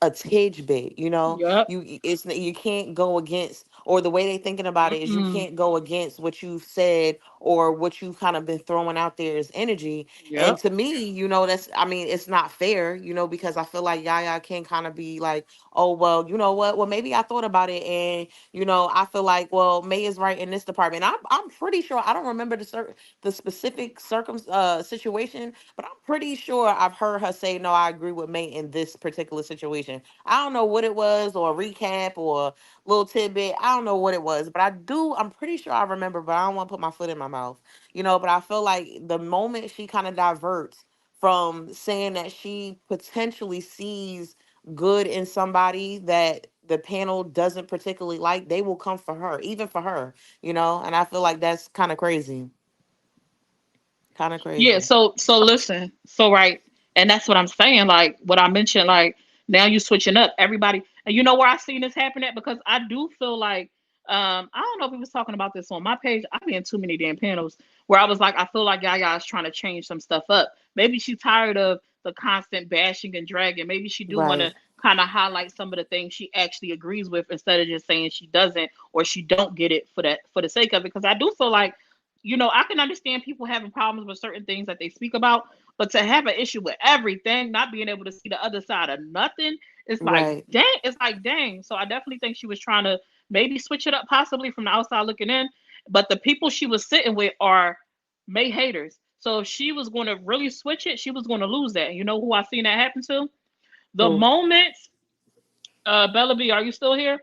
S8: a tidge bit,
S2: Yep.
S8: you can't go against, or the way they thinking about it is you
S2: Mm-mm.
S8: can't go against what you've said or what you've kind of been throwing out there as energy. And
S2: Yep.
S8: to me, that's, I mean, it's not fair, because I feel like Yaya can kind of be like, oh well, you know what, well maybe I thought about it, and I feel like, well, May is right in this department. I'm pretty sure, I don't remember the specific situation, but I'm pretty sure I've heard her say, no, I agree with May in this particular situation. I don't know what it was, or a recap, or little tidbit. I don't know what it was, but I'm pretty sure I remember, but I don't want to put my foot in my mouth, but I feel like the moment she kind of diverts from saying that she potentially sees good in somebody that the panel doesn't particularly like, they will come for her, even for her, and I feel like that's kind of crazy. Kind of
S2: Yeah,
S8: crazy.
S2: so listen. So right, and that's what I'm saying, like what I mentioned, like now you switching up everybody. And you know where I seen this happen at? Because I do feel like I don't know if we was talking about this on my page. I be in too many damn panels where I was like, I feel like Yaya is trying to change some stuff up. Maybe she's tired of the constant bashing and dragging. Maybe she do want to
S8: Right.
S2: kind of highlight some of the things she actually agrees with instead of just saying she doesn't or she don't get it for the sake of it. Because I do feel like, I can understand people having problems with certain things that they speak about, but to have an issue with everything, not being able to see the other side of nothing, it's like
S8: Right.
S2: dang. It's like dang. So I definitely think she was trying to maybe switch it up, possibly from the outside looking in. But the people she was sitting with are May haters. So if she was going to really switch it, she was going to lose that. And you know who I seen that happen to? The
S8: Who?
S2: moment Bella B, are you still here?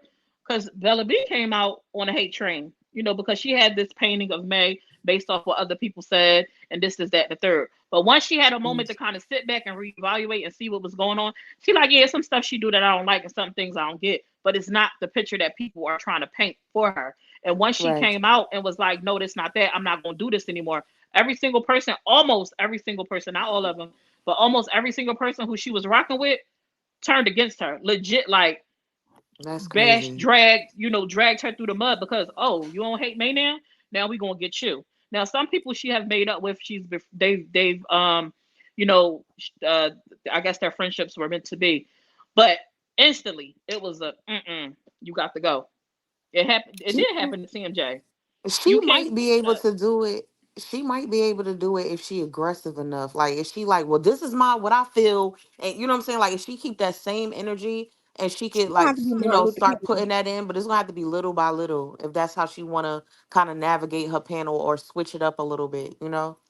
S2: Because Bella B came out on a hate train, because she had this painting of May based off what other people said, and this is that, the third. But once she had a moment to kind of sit back and reevaluate and see what was going on, she like, yeah, some stuff she do that I don't like, and some things I don't get. But it's not the picture that people are trying to paint for her. And once she
S8: Right.
S2: came out and was like, no, that's not that. I'm not gonna do this anymore. Every single person, almost every single person, not all of them, but almost every single person who she was rocking with turned against her. Legit, like
S8: That's
S2: bashed,
S8: crazy.
S2: dragged, dragged her through the mud because, oh, you don't hate May now? Now we gonna get you. Now some people she have made up with, they've you know, uh, I guess their friendships were meant to be, but instantly it was a you got to go. It happened. It
S8: She
S2: did happen to CMJ.
S8: she
S2: You can't.
S8: might be able
S2: Uh,
S8: to do it. She might be able to do it if she aggressive enough. Like if she like, well, this is my what I feel, and you know what I'm saying. Like if she keep that same energy, and she
S5: She
S8: could
S5: gonna
S8: like
S5: have to be Martin Luther
S8: start
S5: King.
S8: putting that in, but it's gonna have to be little by little if that's how she wanna kind of navigate her panel or switch it up a little bit.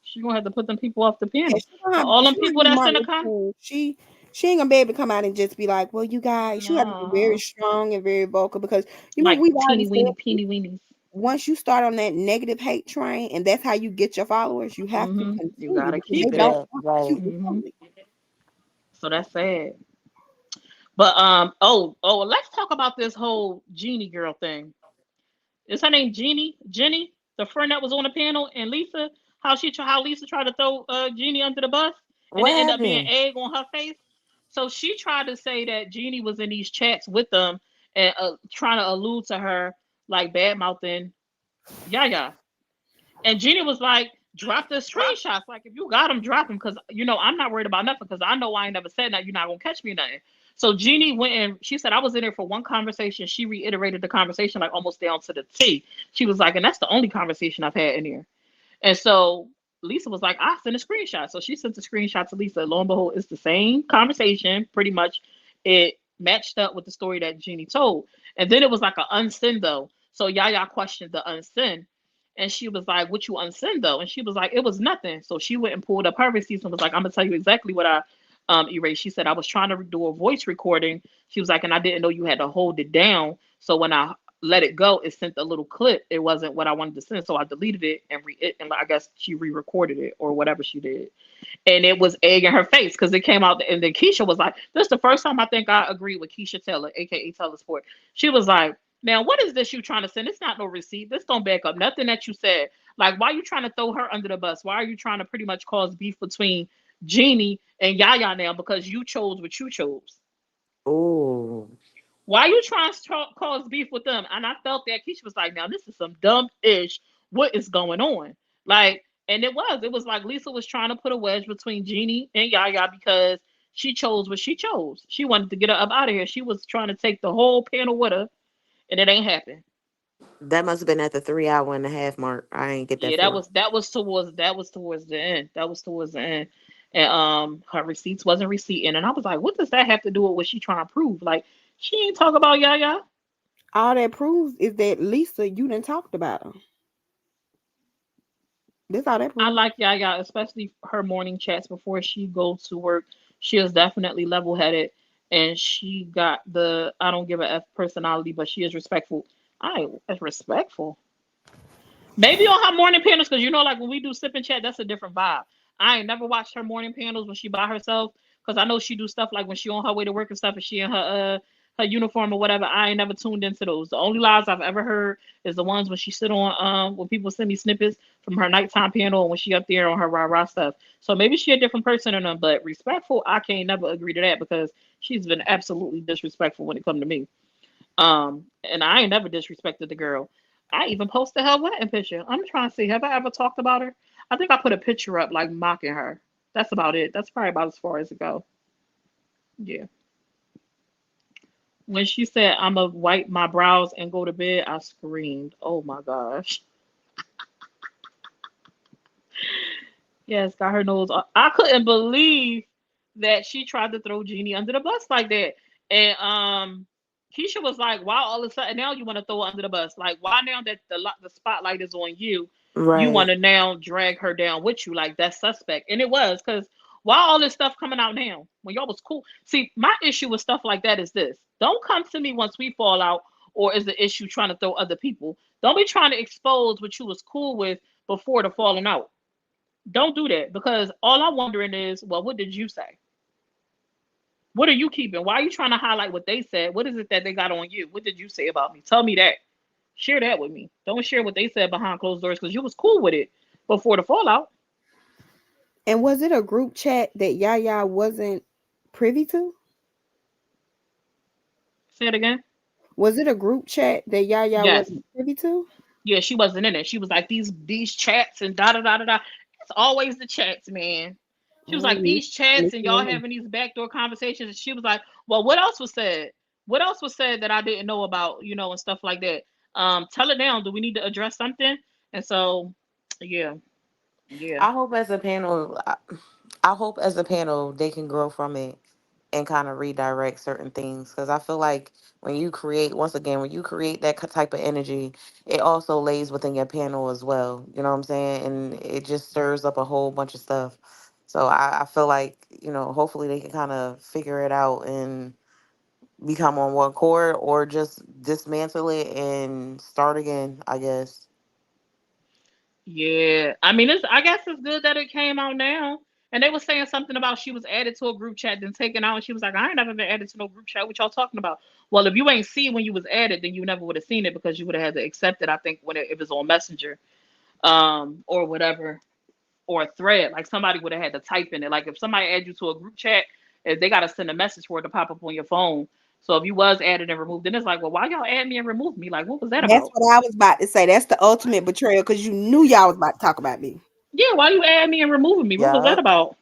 S2: she gonna have to put them people off the
S5: Yeah,
S2: panel. But all them
S5: she gonna have to
S2: people
S5: be
S2: that's in
S5: Martin
S2: the
S5: Luther
S2: con,
S5: King. She ain't gonna be able to come out and just be like, well, you guys, she have to be very
S2: no,
S5: strong and very vocal because
S2: like
S5: we've already
S2: teeny
S5: said
S2: weeny
S5: this.
S2: peeny weenies.
S5: once you start on that negative hate train, and that's how you get your followers, you have to
S2: You
S5: continue
S2: gotta
S5: because they
S2: keep
S8: Keep
S2: it.
S8: it
S5: don't
S8: up,
S5: want
S8: right?
S5: you to
S2: Hmm.
S5: know it.
S2: So that's sad. But let's talk about this whole Genie girl thing. Is her name Jeannie? Jenny, the friend that was on the panel, and Lisa, how Lisa tried to throw Jeannie under the bus, and
S8: What
S2: it ended up being
S8: happened?
S2: egg on her face. So she tried to say that Jeannie was in these chats with them and trying to allude to her like bad mouthing Yaya. And Jeannie was like, drop the screenshots. Like, if you got them, drop them. Because, I'm not worried about nothing because I know I ain't never said that. You're not going to catch me nothing. So Jeannie went and she said, I was in there for one conversation. She reiterated the conversation, like almost down to the T. She was like, and that's the only conversation I've had in here. And so Lisa was like, I sent a screenshot. So she sent the screenshot to Lisa. Lo and behold, it's the same conversation. Pretty much it matched up with the story that Jeannie told. And then it was like an unsend though. So Yaya questioned the unsend. And she was like, what you unsend though? And she was like, it was nothing. So she went and pulled up her receipts and was like, I'm gonna tell you exactly what I erased. She said I was trying to do a voice recording. She was like, and I didn't know you had to hold it down. So when I let it go, it sent a little clip. It wasn't what I wanted to send, so I deleted it and I guess she re-recorded it or whatever she did. And it was egg in her face because it came out. And then Keisha was like, "This is the first time I think I agree with Keisha Taylor, aka Taylor Sport." She was like, "Now what is this you trying to send? It's not no receipt. This don't back up nothing that you said. Like, why are you trying to throw her under the bus? Why are you trying to pretty much cause beef between Jeannie and Yaya now because you chose what you chose?"
S8: Oh,
S2: Why you trying to cause beef with them? And I felt that Keisha was like, now this is some dumb ish. What is going on? Like, and it was like Lisa was trying to put a wedge between Jeannie and Yaya because she chose what she chose. She wanted to get her up out of here. She was trying to take the whole panel with her, and it ain't happened.
S8: that must have been at the 3 hour and a half mark. I ain't get that
S2: Yeah, that
S8: far.
S2: was towards the end. That was towards the end. And her receipts wasn't receipting. And I was like, what does that have to do with what she trying to prove? Like, she ain't talk about Yaya.
S5: All that proves is that Lisa, you done talked about her. That's all that
S2: I
S5: proves.
S2: like Yaya, especially her morning chats before she goes to work. She is definitely level headed and she got the I don't give a F personality, but she is respectful. I is respectful. Maybe on her morning panels, because like when we do sip and chat, that's a different vibe. I ain't never watched her morning panels when she by herself, because I know she do stuff like when she on her way to work and stuff, and she in her uniform or whatever. I ain't never tuned into those. The only lives I've ever heard is the ones when she sit on when people send me snippets from her nighttime panel and when she up there on her rah rah stuff. So maybe she a different person than them, but respectful, I can't never agree to that because she's been absolutely disrespectful when it come to me. And I ain't never disrespected the girl. I even posted her wedding picture. I'm trying to see, have I ever talked about her? I think I put a picture up like mocking her. That's about it. That's probably about as far as it go. Yeah. When she said I'ma wipe my brows and go to bed, I screamed. Oh my gosh. Yes, got her nose. I couldn't believe that she tried to throw Jeannie under the bus like that. And Keisha was like, "Why all of a sudden now you want to throw her under the bus? Like, why now that the spotlight is on you, you want
S8: Right.
S2: to now drag her down with you? Like that's suspect." And it was because why all this stuff coming out now when y'all was cool? See, my issue with stuff like that is this: don't come to me once we fall out, or is the issue trying to throw other people? Don't be trying to expose what you was cool with before the falling out. Don't do that because all I'm wondering is, well, what did you say? What are you keeping? Why are you trying to highlight what they said? What is it that they got on you? What did you say about me? Tell me that. Share that with me. Don't share what they said behind closed doors because you was cool with it before the fallout.
S5: And was it a group chat that Yaya wasn't privy to?
S2: Say it again.
S5: Was it a group chat that Yaya
S2: Yes.
S5: wasn't privy to?
S2: Yeah, she wasn't in it. She was like these chats and da da da da da. It's always the chats, man. She was
S5: Oh,
S2: like these chats and
S5: listen
S2: y'all
S5: in.
S2: having these backdoor conversations. And she was like, well, what else was said? What else was said that I didn't know about? And stuff like that. Tell it down. Do we need to address something? And so, yeah, yeah.
S8: I hope as a panel, I hope as a panel they can grow from it and kind of redirect certain things because I feel like when you create, once again, when you create that type of energy, it also lays within your panel as well. You know what I'm saying? And it just stirs up a whole bunch of stuff. So I feel like hopefully they can kind of figure it out and become on one chord, or just dismantle it and start again, I guess.
S2: Yeah, I mean, it's. I guess it's good that it came out now. And they were saying something about she was added to a group chat, then taken out. And she was like, "I ain't never been added to no group chat. What y'all talking about?" Well, if you ain't see it when you was added, then you never would have seen it because you would have had to accept it. I think when it was on Messenger, or whatever, or a thread, like somebody would have had to type in it. Like if somebody add you to a group chat, if they got to send a message for it to pop up on your phone. So if you was added and removed, then it's like, well, why y'all add me and remove me? Like, what was that
S5: That's
S2: about?
S5: what I was about to say. That's the ultimate betrayal because you knew y'all was about to talk about me.
S2: Yeah, why you add me and removing me? What was that
S8: Yup.
S2: about?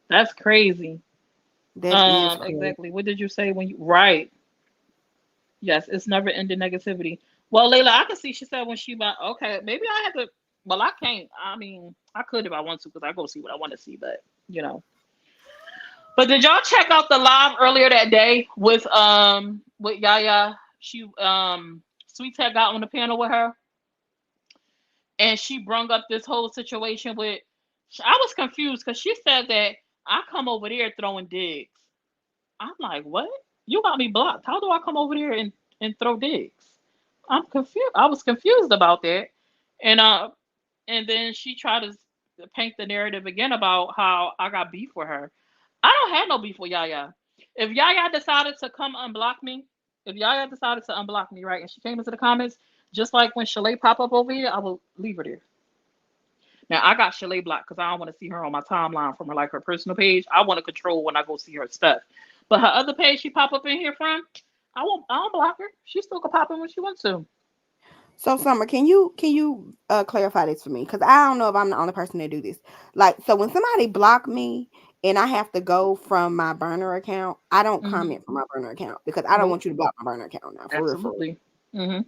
S2: That's crazy.
S5: That is crazy.
S2: Exactly. What did you say when you right? Yes, it's never ending negativity. Well, Layla, I can see she said when she about okay, maybe I have to. Well, I can't. I mean, I could if I want to because I go see what I want to see, but you know. But did y'all check out the live earlier that day with Yaya? She Sweet Tech got on the panel with her and she brung up this whole situation with. I was confused because she said that I come over there throwing digs. I'm like, what? You got me blocked. How do I come over there and throw digs? I'm confused. I was confused about that, and then she tried to paint the narrative again about how I got beef with her. I don't have no beef with Yaya. If Yaya decided to come unblock me, if Yaya decided to unblock me, right, and she came into the comments, just like when Shalay pop up over here, I will leave her there. Now I got Shalay blocked because I don't want to see her on my timeline from her like her personal page. I want to control when I go see her stuff. But her other page she pop up in here from, I won't. I don't block her. She still could pop in when she wants to.
S5: So Summer, can you clarify this for me? Because I don't know if I'm the only person to do this. Like, so when somebody block me and I have to go from my burner account, I don't
S2: Hmm.
S5: comment from my burner account because I don't
S2: Nope.
S5: want you to block my burner account now. For real, for real.
S2: Absolutely. Hmm.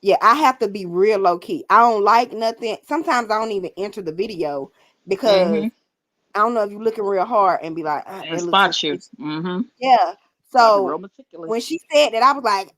S5: Yeah, I have to be real low key. I don't like nothing. Sometimes I don't even enter the video because
S2: Hmm.
S5: I don't know if you're looking real hard and be like, ah,
S2: And
S5: that looks
S2: spot you.
S5: suspicious.
S2: Hmm.
S5: Yeah.
S2: Gotta be real
S5: So
S2: meticulous.
S5: when she said that, I was like,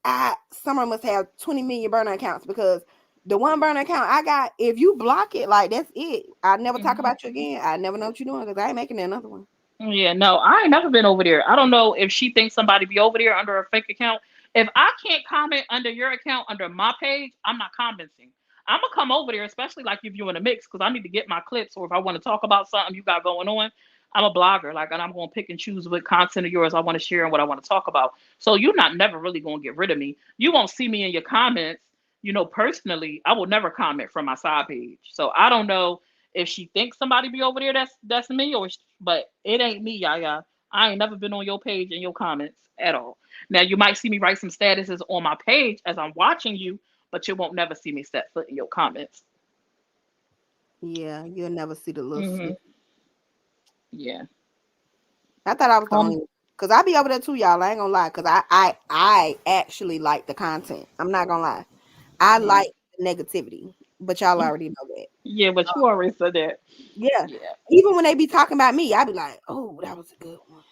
S5: Summer must have 20 million burner accounts because the one burner account I got, if you block it, like that's it. I never talk
S2: Hmm.
S5: about you again. I never know what you're doing because I ain't making another one.
S2: Yeah, no, I ain't never been over there. I don't know if she thinks somebody be over there under a fake account. If I can't comment under your account under my page, I'm not commenting. I'm gonna come over there, especially like if you're in a mix, because I need to get my clips, or if I want to talk about something you got going on. I'm a blogger, like, and I'm gonna pick and choose what content of yours I want to share and what I want to talk about. So you're not never really gonna get rid of me. You won't see me in your comments. Personally, I will never comment from my side page. So I don't know if she thinks somebody be over there, that's me, but it ain't me, Yaya. I ain't never been on your page in your comments at all. Now you might see me write some statuses on my page as I'm watching you, but you won't never see me set foot in your comments.
S5: Yeah, you'll never see the little
S2: Hmm.
S5: snip.
S2: Yeah.
S5: I thought I was the
S2: Um.
S5: only because I be over there too, y'all. I ain't gonna lie, because I actually like the content. I'm not gonna lie. I
S2: Mhm.
S5: like the negativity, but y'all already know that.
S2: Yeah, but you already said that.
S5: Yeah.
S2: Yeah.
S5: Even when they be talking about me, I be like, oh, that was a good one.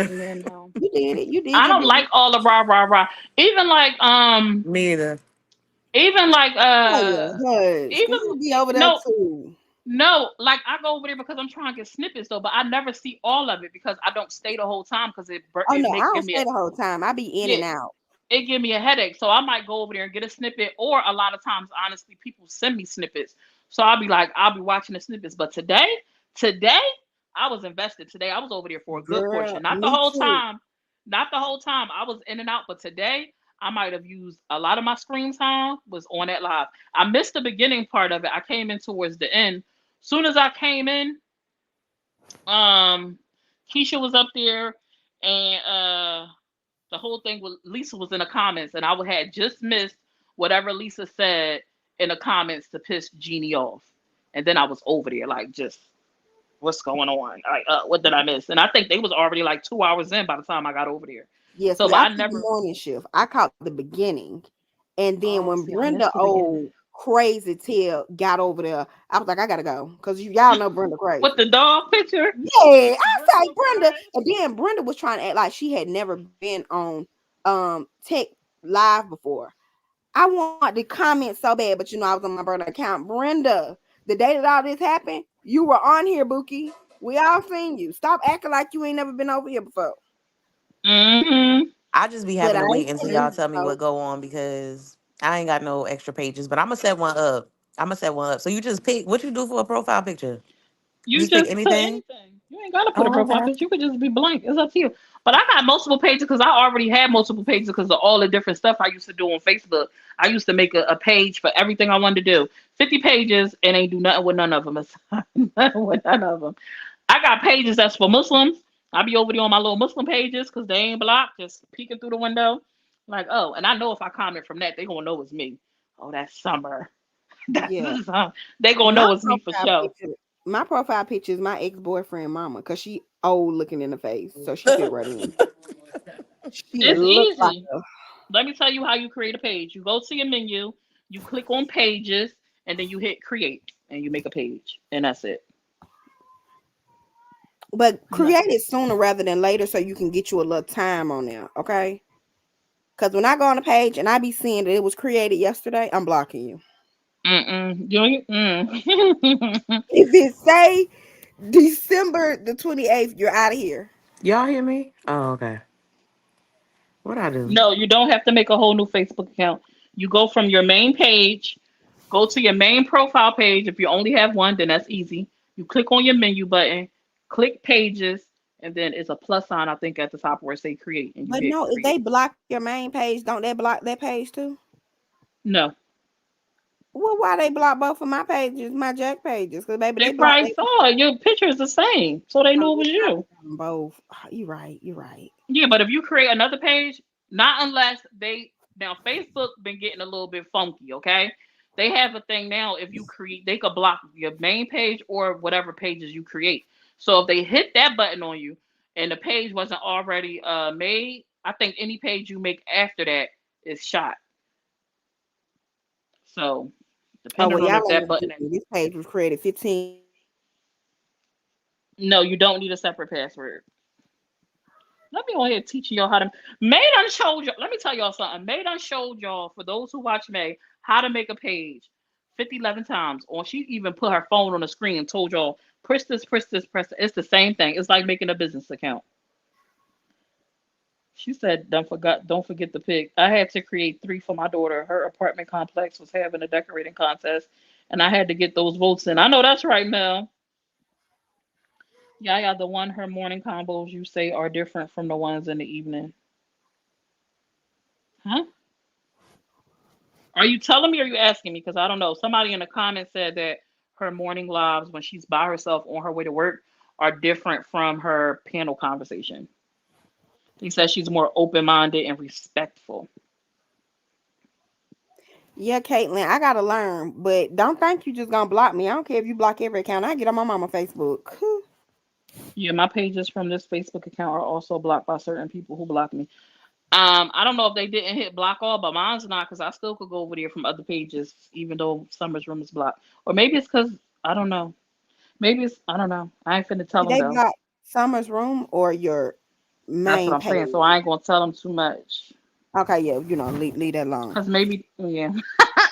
S2: Yeah. No.
S5: You did it. You did
S2: I
S5: your
S2: don't like
S5: business.
S2: all the rah rah rah. Even like
S8: Me either.
S2: even like
S5: Oh yeah, hush.
S2: even
S5: Cause you be over there
S2: no
S5: too.
S2: no, like I go over there because I'm trying to get snippets though, but I never see all of it because I don't stay the whole time because
S5: Oh
S2: it
S5: no, I
S2: make
S5: don't
S2: give me a
S5: stay the whole time. I be in
S2: yeah
S5: and out.
S2: it give me a headache. So I might go over there and get a snippet, or a lot of times, honestly, people send me snippets. So I'll be watching the snippets. But today, I was invested. Today, I was over there for a good
S5: Girl,
S2: portion, not the
S5: me
S2: whole
S5: too.
S2: time, not the whole time. I was in and out, but today. I might have used a lot of my screen time was on that live. I missed the beginning part of it. I came in towards the end. Soon as I came in, um, Keisha was up there, and the whole thing with Lisa was in the comments, and I had just missed whatever Lisa said in the comments to piss Genie off, and then I was over there like, just what's going on? Like, what did I miss? And I think they was already like 2 hours in by the time I got over there.
S5: Yeah,
S2: So,
S5: see,
S2: but
S5: I
S2: I
S5: took the
S2: never.
S5: morning shift. I caught the beginning. And then
S2: Oh,
S5: when
S2: see, I
S5: Brenda
S2: missed the beginning
S5: old crazy tail got over there, I was like, I gotta go. Cause y'all know Brenda
S2: with
S5: crazy.
S2: the dog picture.
S5: Yeah,
S2: Brenda
S5: I was
S2: was
S5: like Brenda.
S2: crying.
S5: And then Brenda was trying to act like she had never been on tech live before. I want to comment so bad, but I was on my burner account. Brenda, the day that all this happened, you were on here, Bookie. We all seen you. Stop acting like you ain't never been over here before.
S1: Mm-hmm.
S8: I just be
S5: But
S8: having
S5: I
S8: to wait
S5: ain't
S8: until
S5: saying
S8: y'all tell me
S5: no.
S8: what go on because I ain't got no extra pages. But I'm gonna set one up. I'm gonna set one up. So you just pick what you do for a profile picture. You
S1: You
S8: just pick
S1: just put
S8: anything.
S1: anything. You ain't gotta put a
S8: Oh,
S1: profile
S8: okay.
S1: picture. You could just be blank. It's up to you. But I got multiple pages because I already had multiple pages because of all the different stuff I used to do on Facebook. I used to make a page for everything I wanted to do. 50 pages and ain't do nothing with none of them. Nothing with none of them. I got pages that's for Muslims. I be over there on my little Muslim pages because they ain't blocked, just peeking through the window. Like, oh, and I know if I comment from that, they gonna know it's me. Oh, that's Summer. That's
S5: Yeah.
S1: they gonna
S5: My
S1: know it's me for
S5: profile
S1: sure.
S5: picture, my profile picture is my ex-boyfriend mama because she old looking in the face. So she fit right in. She
S1: It's
S5: looked like
S1: easy. Let me tell you how you create a page. You go to your menu, you click on pages, and then you hit create, and you make a page, and that's it.
S5: but
S1: And that's
S5: create
S1: it.
S5: it sooner rather than later so you can get you a little time on there, okay? Because when I go on the page and I be seeing that it was created yesterday, I'm blocking you.
S1: Mm-mm. Mm.
S5: If it say December the 28th, you're out of here.
S8: Y'all hear me? Oh, okay. What I do?
S1: No, you don't have to make a whole new Facebook account. You go from your main page, go to your main profile page. If you only have one, then that's easy. You click on your menu button, click pages, and then it's a plus sign, I think, at the top where it say create, and you
S5: But
S1: hit
S5: no, if they
S1: create.
S5: block your main page, don't they block that page too?
S1: No,
S5: Well, why they block both of my pages, my Jack pages? Because baby,
S1: they
S5: they block
S1: probably
S5: they.
S1: saw it. Your picture is the same, so they
S5: Oh,
S1: knew it
S5: they
S1: was
S5: probably
S1: you.
S5: got 'em both. You right. You right.
S1: Yeah, but if you create another page, not unless they now Facebook been getting a little bit funky, okay? They have a thing now if you create they could block your main page or whatever pages you create. So if they hit that button on you and the page wasn't already made, I think any page you make after that is shot. So
S5: Oh well,
S1: depending on
S5: y'all
S1: if
S5: ain't
S1: that
S5: gonna
S1: button
S5: get me. This page was created 15.
S1: no, you don't need a separate password. Let me go ahead teaching y'all how to. May done showed y'all. Let me tell y'all something. May done showed y'all for those who watch May how to make a page 11 times. Or she even put her phone on the screen and told y'all press this, press this, press this. It's the same thing. It's like making a business account. She said, don't forget the pig. I had to create 3 for my daughter. Her apartment complex was having a decorating contest, and I had to get those votes in. I know that's right, Mel. Yeah, the one her morning combos you say are different from the ones in the evening. Huh? Are you telling me or are you asking me? Because I don't know. Somebody in the comments said that her morning lives when she's by herself on her way to work are different from her panel conversation. He says she's more open minded and respectful.
S5: Yeah, Caitlin, I gotta learn, but don't think you just gonna block me. I don't care if you block every account. I get on my mama Facebook.
S1: Yeah, my pages from this Facebook account are also blocked by certain people who block me. I don't know if they didn't hit block all, but mine's not because I still could go over there from other pages, even though Summer's room is blocked. Or maybe it's because I don't know. Maybe it's I don't know. I ain't finna tell
S5: Did
S1: them
S5: they
S1: though.
S5: block Summer's room or your
S1: That's what
S5: main
S1: I'm saying.
S5: page?
S1: So I ain't gonna tell them too much.
S5: Okay, yeah, leave that alone.
S1: Cause maybe yeah,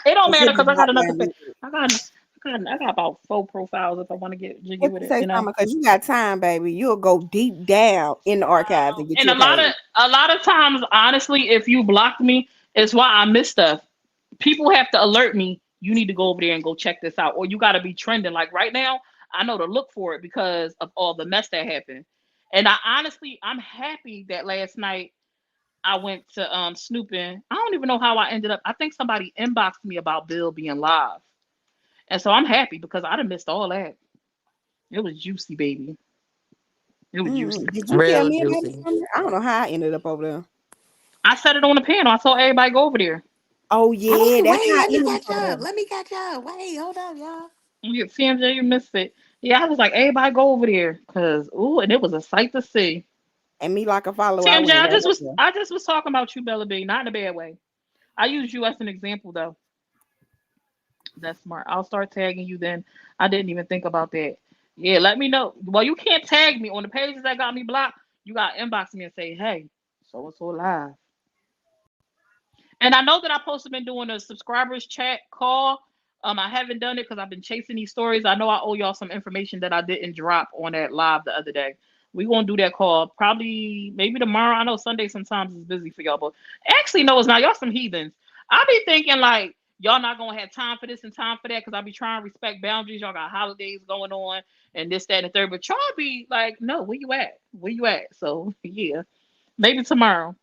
S1: it don't
S5: Cause
S1: matter.
S5: he'll be
S1: Cause I got
S5: blocked by
S1: enough to pay.
S5: me.
S1: I got about 4 profiles if I want to get jiggy
S5: What
S1: with
S5: you
S1: it.
S5: say,
S1: You know.
S5: Summer? Cause you got time, baby. You'll go deep down in the archives and get
S1: And
S5: you a page.
S1: a lot of times, honestly, if you blocked me, it's why I miss stuff. People have to alert me. You need to go over there and go check this out, or you got to be trending. Like right now, I know to look for it because of all the mess that happened. And I honestly, I'm happy that last night I went to snooping. I don't even know how I ended up. I think somebody inboxed me about Bill being live. And so I'm happy because I'd have missed all that. It was juicy, baby. It was juicy.
S5: Did you tell
S8: Real
S5: me about it,
S8: juicy.
S5: Summer? I don't know how I ended up over there.
S1: I said it on the panel. I told everybody go over there.
S5: Oh
S8: Hold
S5: yeah,
S8: on,
S5: that's
S8: wait.
S5: how I
S8: Let me
S5: ended up
S8: catch
S5: over there.
S8: up. Let me catch up. Wait, hold up, y'all.
S1: You get TMJ, you missed it. Yeah, I was like, everybody go over there. Cause ooh, and it was a sight to see.
S5: And me like a follow, I
S1: TMJ,
S5: went right up there.
S1: I just was talking about you, Bella B, not in a bad way. I use you as an example though. That's smart. I'll start tagging you then. I didn't even think about that. Yeah, let me know. Well, you can't tag me on the pages that got me blocked. You got to inbox me and say, hey, so and so live. And I know that I'm supposed to been doing a subscribers chat call. I haven't done it because I've been chasing these stories. I know I owe y'all some information that I didn't drop on that live the other day.
S2: We gonna do that call probably maybe tomorrow. I know Sunday sometimes is busy for y'all, but actually no, it's not. Y'all some heathens. I be thinking like y'all not gonna have time for this and time for that because I be trying to respect boundaries. Y'all got holidays going on and this, that, and the third. But y'all be like, no, where you at? Where you at? So yeah, maybe tomorrow.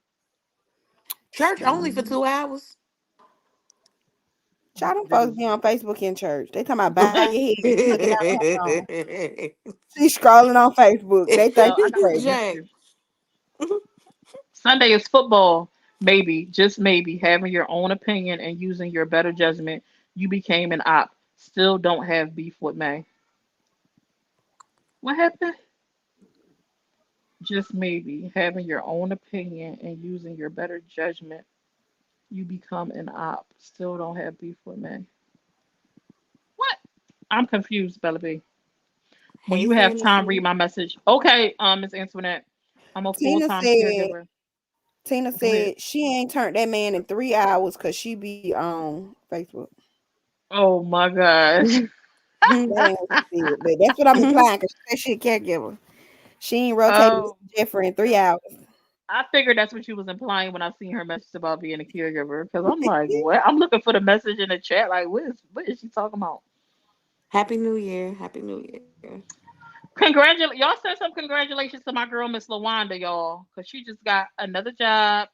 S8: Church only for 2 hours.
S5: Child, them folks be on Facebook in church. They talking about bow your head. Look it out. Hold on. She scrolling on Facebook. They think
S2: I
S5: it's
S2: got some
S5: crazy.
S8: Jay.
S2: history. Sunday is football. Maybe, just maybe, having your own opinion and using your better judgment, you became an op. Still don't have beef with May. What happened? Just maybe, having your own opinion and using your better judgment, you become an op. Still don't have beef with May. What? I'm confused, Bella B. When
S8: Hey,
S2: you have time,
S8: fantasy.
S2: read my message. Okay, Miss Antoinette. I'm a full
S5: Tina
S2: time
S5: said,
S2: caregiver.
S5: Tina
S2: Go ahead.
S5: said she ain't turned that man in 3 hours because she be on Facebook.
S2: Oh my gosh.
S5: That ain't what she said, but that's what I'm implying because she said she a caregiver. She ain't rotating
S2: Oh
S5: Mr. Jeffrey in
S2: my
S5: 3 hours.
S2: I figured that's what she was implying when I seen her message about being a caregiver. Because I'm like, what? I'm looking for the message in the chat. Like, what is she talking about?
S8: Happy New Year. Happy New Year.
S2: Congratulate y'all. Send some congratulations to my girl Miss Lawanda, y'all, because she just got another job.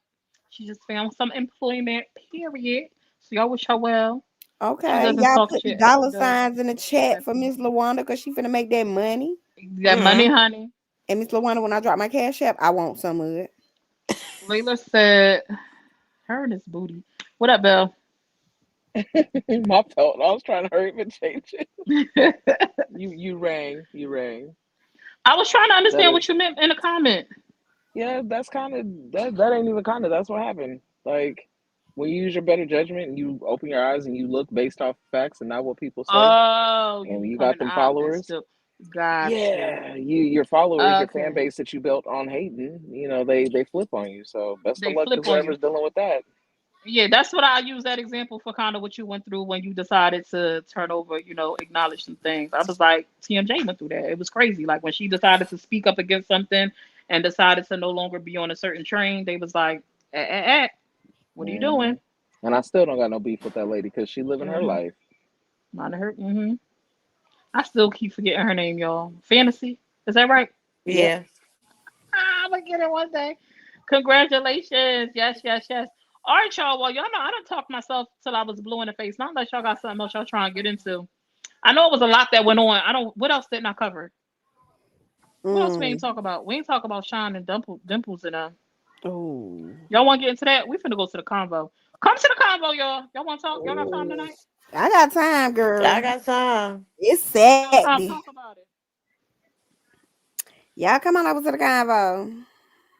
S2: She just found some employment. Period. So y'all wish her well. She
S5: Okay,
S2: doesn't
S5: y'all
S2: talk
S5: put the
S2: shit. She
S5: dollar
S2: does.
S5: signs in the
S2: She's
S5: chat for
S2: happy.
S5: Miss Lawanda because she finna make that money.
S2: That money,
S8: Mm.
S2: honey.
S5: And Miss Lawanda, when I drop my cash app, I want some of it.
S2: Layla said, her and his booty. What up, Belle?
S6: My fault. I was trying to hurry up and change it.
S2: I
S6: You rang. You rang.
S2: was trying to
S6: That
S2: understand what
S6: is,
S2: you meant in the comment.
S6: yeah, that's kind of that ain't even kind of that's what happened. Like when you use your better judgment and you open your eyes and you look based off facts and not what people say,
S2: Oh, you
S6: and you
S2: become
S6: got
S2: an
S6: them
S2: op and
S6: followers.
S2: still gotcha.
S6: Yeah, your followers, your fan
S2: Okay.
S6: base that you built on hating, they flip on you. So best of
S2: They
S6: luck to
S2: flip on you.
S6: whoever's dealing with that.
S2: Yeah, that's what I use that example for kind of what you went through when you decided to turn over, acknowledge some things. I was like, TMJ went through that. It was crazy. Like when she decided to speak up against something and decided to no longer be on a certain train, they was like, what are you
S6: Hmm.
S2: doing?
S6: And I still don't got no beef with that lady because she living her
S2: Mm-hmm.
S6: life.
S2: Mind her. Mm-hmm. I still keep forgetting her name, y'all. Fantasy. Is that right?
S6: Yep.
S8: Yeah.
S2: I'm gonna get it one day. Congratulations. Yes, yes, yes. All right, y'all. Well, y'all know I done talked myself till I was blue in the face. Not unless y'all got something else y'all trying to get into. I know it was a lot that went on. I don't. What else didn't I cover? What else we ain't
S5: Mm.
S2: talk about? We ain't talk about Shine and Dimples and
S5: Oh.
S2: Y'all want to get into that? We finna go to the convo. Come to the convo, y'all. Y'all want to talk? Y'all got time tonight?
S5: I got time,
S8: I
S5: girl.
S8: got time.
S5: It's
S2: If you got time,
S5: Saturday.
S2: talk about it.
S5: Y'all come on over to the convo.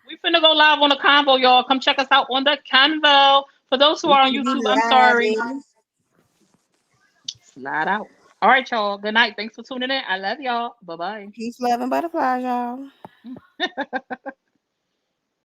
S2: We finna go live on the convo, y'all. Come check us out on the convo. For those who
S5: We
S2: are on
S5: finna be
S2: YouTube, I'm
S5: live,
S2: sorry.
S5: baby.
S2: Slide out. All right, y'all. Good night. Thanks for tuning in. I love y'all. Bye bye.
S5: Peace, love, and butterflies, y'all.